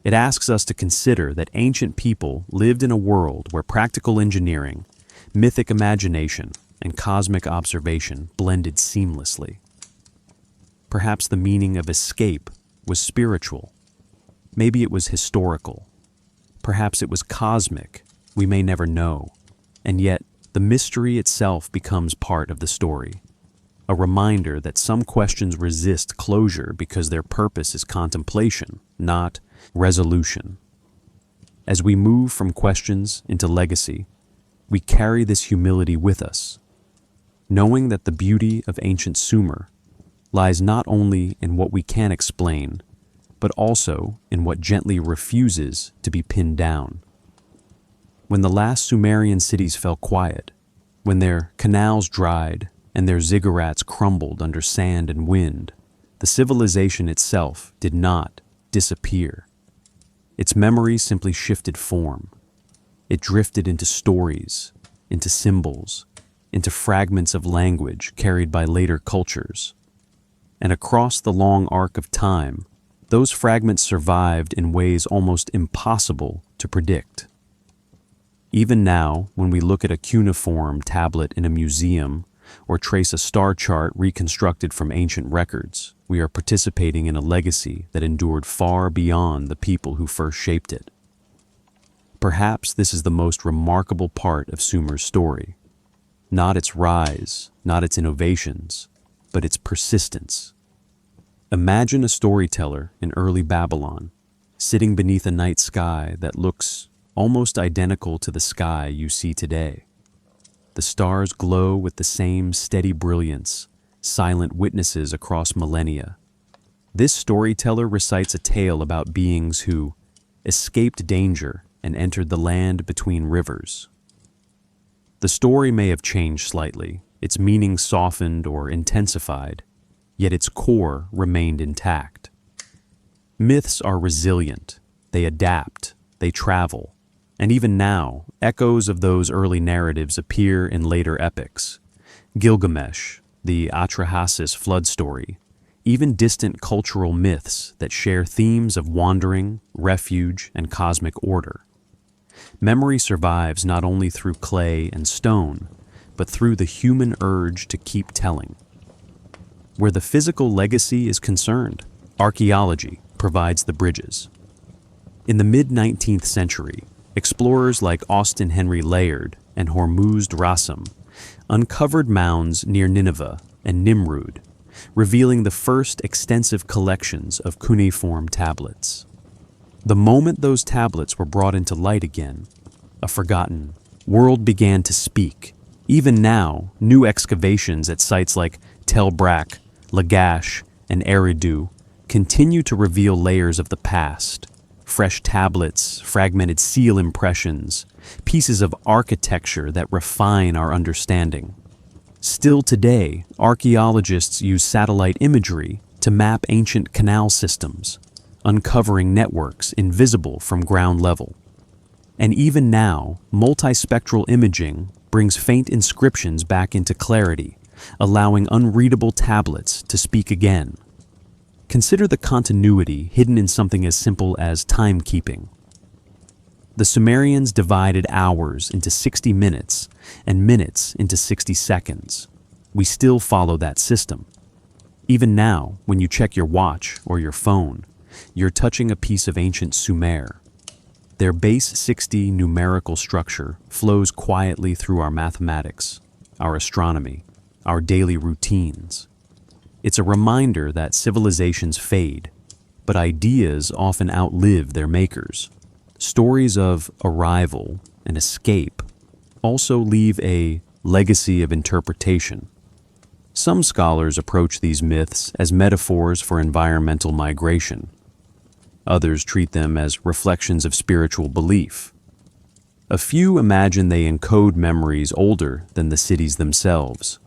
It asks us to consider that ancient people lived in a world where practical engineering, mythic imagination, and cosmic observation blended seamlessly. Perhaps the meaning of escape was spiritual. Maybe it was historical. Perhaps it was cosmic. We may never know. And yet, the mystery itself becomes part of the story. A reminder that some questions resist closure because their purpose is contemplation, not resolution. As we move from questions into legacy, we carry this humility with us, knowing that the beauty of ancient Sumer lies not only in what we can explain, but also in what gently refuses to be pinned down. When the last Sumerian cities fell quiet, when their canals dried and their ziggurats crumbled under sand and wind, the civilization itself did not disappear. Its memory simply shifted form. It drifted into stories, into symbols, into fragments of language carried by later cultures. And across the long arc of time, those fragments survived in ways almost impossible to predict. Even now, when we look at a cuneiform tablet in a museum or trace a star chart reconstructed from ancient records, we are participating in a legacy that endured far beyond the people who first shaped it. Perhaps this is the most remarkable part of Sumer's story. Not its rise, not its innovations, but its persistence. Imagine a storyteller in early Babylon, sitting beneath a night sky that looks almost identical to the sky you see today. The stars glow with the same steady brilliance, silent witnesses across millennia. This storyteller recites a tale about beings who escaped danger and entered the land between rivers. The story may have changed slightly, its meaning softened or intensified, yet its core remained intact. Myths are resilient, they adapt, they travel, and even now, echoes of those early narratives appear in later epics, Gilgamesh, the Atrahasis flood story, even distant cultural myths that share themes of wandering, refuge, and cosmic order. Memory survives not only through clay and stone, but through the human urge to keep telling. Where the physical legacy is concerned, archaeology provides the bridges. In the mid-19th century, explorers like Austin Henry Layard and Hormuzd Rassam uncovered mounds near Nineveh and Nimrud, revealing the first extensive collections of cuneiform tablets. The moment those tablets were brought into light again, a forgotten world began to speak. Even now, new excavations at sites like Tel Brak, Lagash, and Eridu continue to reveal layers of the past. Fresh tablets, fragmented seal impressions, pieces of architecture that refine our understanding. Still today, archaeologists use satellite imagery to map ancient canal systems, uncovering networks invisible from ground level. And even now, multispectral imaging brings faint inscriptions back into clarity, allowing unreadable tablets to speak again. Consider the continuity hidden in something as simple as timekeeping. The Sumerians divided hours into 60 minutes and minutes into 60 seconds. We still follow that system. Even now, when you check your watch or your phone, you're touching a piece of ancient Sumer. Their base 60 numerical structure flows quietly through our mathematics, our astronomy, our daily routines. It's a reminder that civilizations fade, but ideas often outlive their makers. Stories of arrival and escape also leave a legacy of interpretation. Some scholars approach these myths as metaphors for environmental migration. Others treat them as reflections of spiritual belief. A few imagine they encode memories older than the cities themselves.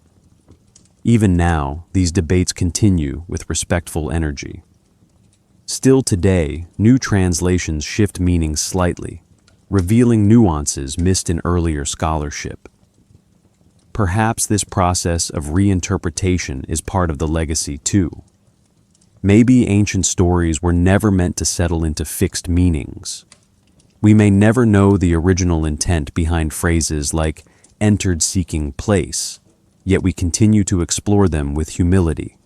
Even now, these debates continue with respectful energy. Still today, new translations shift meanings slightly, revealing nuances missed in earlier scholarship. Perhaps this process of reinterpretation is part of the legacy too. Maybe ancient stories were never meant to settle into fixed meanings. We may never know the original intent behind phrases like "entered seeking place," yet we continue to explore them with humility.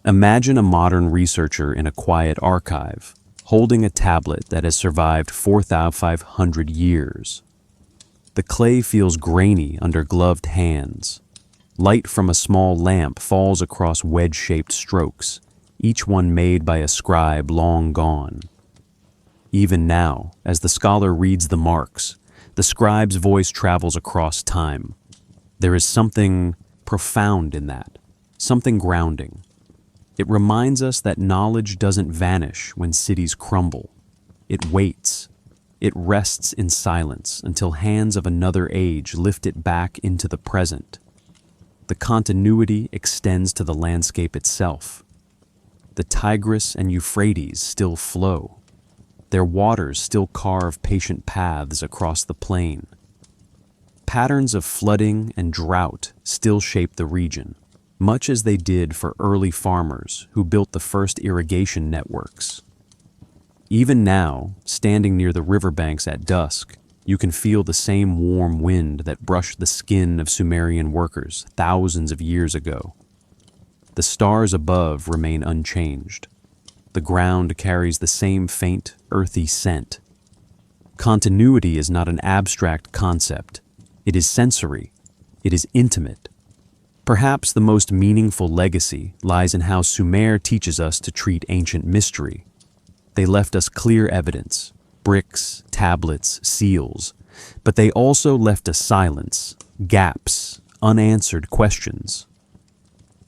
Imagine a modern researcher in a quiet archive, holding a tablet that has survived 4,500 years. The clay feels grainy under gloved hands. Light from a small lamp falls across wedge-shaped strokes, each one made by a scribe long gone. Even now, as the scholar reads the marks, the scribe's voice travels across time. There is something profound in that, something grounding. It reminds us that knowledge doesn't vanish when cities crumble. It waits. It rests in silence until hands of another age lift it back into the present. The continuity extends to the landscape itself. The Tigris and Euphrates still flow. Their waters still carve patient paths across the plain. Patterns of flooding and drought still shape the region, much as they did for early farmers who built the first irrigation networks. Even now, standing near the riverbanks at dusk, you can feel the same warm wind that brushed the skin of Sumerian workers thousands of years ago. The stars above remain unchanged. The ground carries the same faint, earthy scent. Continuity is not an abstract concept. It is sensory. It is intimate. Perhaps the most meaningful legacy lies in how Sumer teaches us to treat ancient mystery. They left us clear evidence, bricks, tablets, seals, but they also left us silence, gaps, unanswered questions.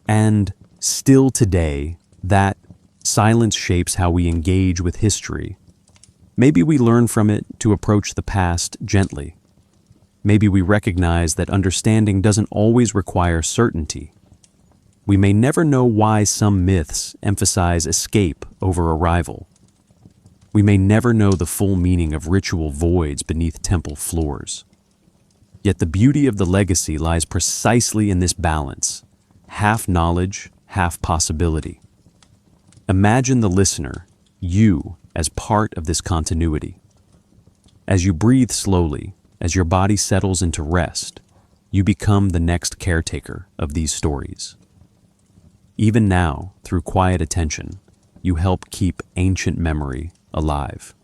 And still today, that silence shapes how we engage with history. Maybe we learn from it to approach the past gently. Maybe we recognize that understanding doesn't always require certainty. We may never know why some myths emphasize escape over arrival. We may never know the full meaning of ritual voids beneath temple floors. Yet the beauty of the legacy lies precisely in this balance, half knowledge, half possibility. Imagine the listener, you, as part of this continuity. As you breathe slowly, as your body settles into rest, you become the next caretaker of these stories. Even now, through quiet attention, you help keep ancient memory alive.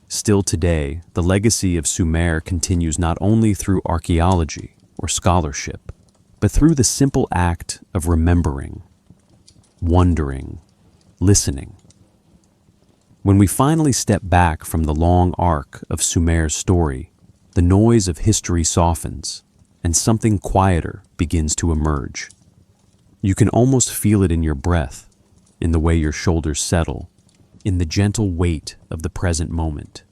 Still today, the legacy of Sumer continues not only through archaeology or scholarship, but through the simple act of remembering, wondering, listening. When we finally step back from the long arc of Sumer's story, the noise of history softens and something quieter begins to emerge. You can almost feel it in your breath, in the way your shoulders settle, in the gentle weight of the present moment.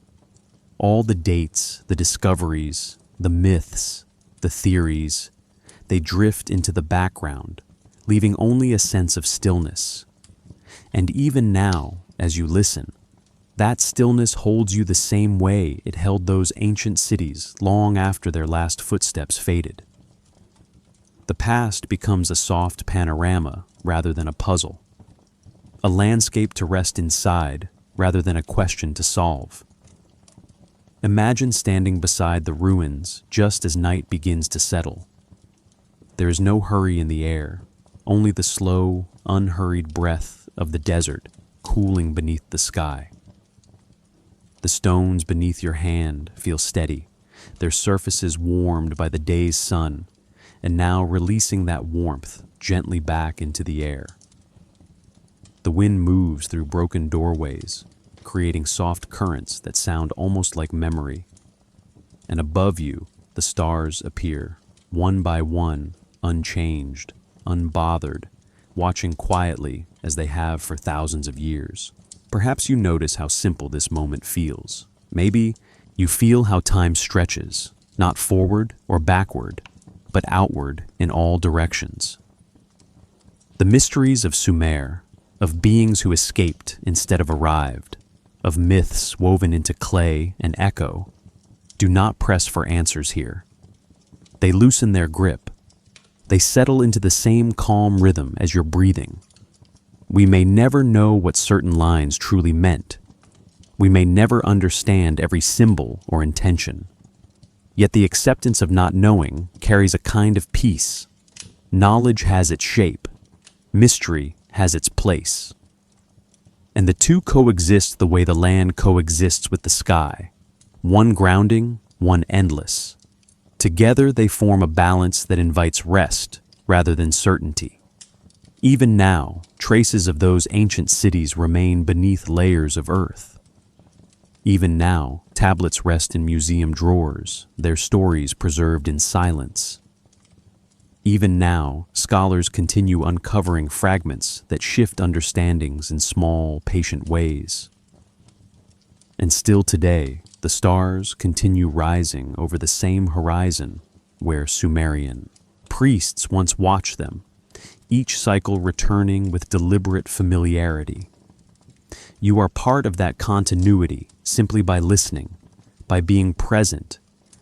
All the dates, the discoveries, the myths, the theories, they drift into the background, leaving only a sense of stillness. And even now, as you listen, that stillness holds you the same way it held those ancient cities long after their last footsteps faded. The past becomes a soft panorama rather than a puzzle, a landscape to rest inside rather than a question to solve. Imagine standing beside the ruins just as night begins to settle. There is no hurry in the air, only the slow, unhurried breath of the desert cooling beneath the sky. The stones beneath your hand feel steady, their surfaces warmed by the day's sun, and now releasing that warmth gently back into the air. The wind moves through broken doorways, creating soft currents that sound almost like memory. And above you, the stars appear, one by one, unchanged, unbothered, watching quietly as they have for thousands of years. Perhaps you notice how simple this moment feels. Maybe you feel how time stretches, not forward or backward, but outward in all directions. The mysteries of Sumer, of beings who escaped instead of arrived, of myths woven into clay and echo, do not press for answers here. They loosen their grip. They settle into the same calm rhythm as your breathing. We may never know what certain lines truly meant. We may never understand every symbol or intention. Yet the acceptance of not knowing carries a kind of peace. Knowledge has its shape. Mystery has its place. And the two coexist the way the land coexists with the sky, one grounding, one endless. Together they form a balance that invites rest rather than certainty. Even now, traces of those ancient cities remain beneath layers of earth. Even now, tablets rest in museum drawers, their stories preserved in silence. Even now, scholars continue uncovering fragments that shift understandings in small, patient ways. And still today, the stars continue rising over the same horizon where Sumerian priests once watched them, each cycle returning with deliberate familiarity. You are part of that continuity simply by listening, by being present,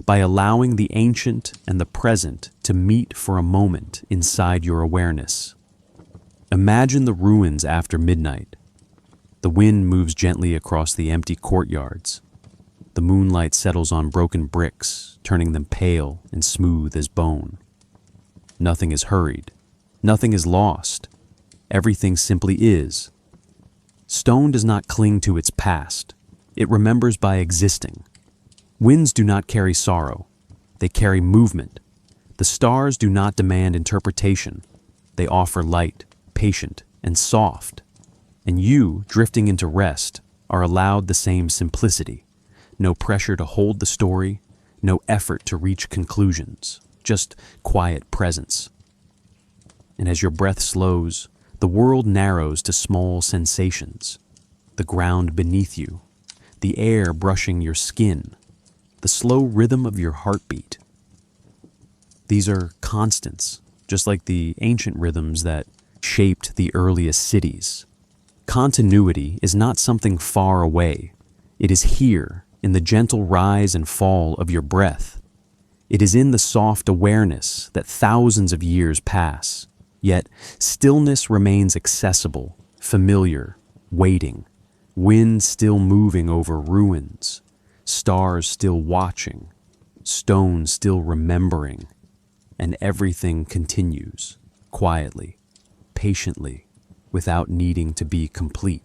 by allowing the ancient and the present to meet for a moment inside your awareness. Imagine the ruins after midnight. The wind moves gently across the empty courtyards. The moonlight settles on broken bricks, turning them pale and smooth as bone. Nothing is hurried. Nothing is lost. Everything simply is. Stone does not cling to its past. It remembers by existing. Winds do not carry sorrow. They carry movement. The stars do not demand interpretation. They offer light, patient, and soft. And you, drifting into rest, are allowed the same simplicity. No pressure to hold the story, no effort to reach conclusions, just quiet presence. And as your breath slows, the world narrows to small sensations. The ground beneath you, the air brushing your skin, the slow rhythm of your heartbeat. These are constants, just like the ancient rhythms that shaped the earliest cities. Continuity is not something far away. It is here, in the gentle rise and fall of your breath. It is in the soft awareness that thousands of years pass, yet stillness remains accessible, familiar, waiting, wind still moving over ruins, stars still watching, stone still remembering, and everything continues, quietly, patiently, without needing to be complete.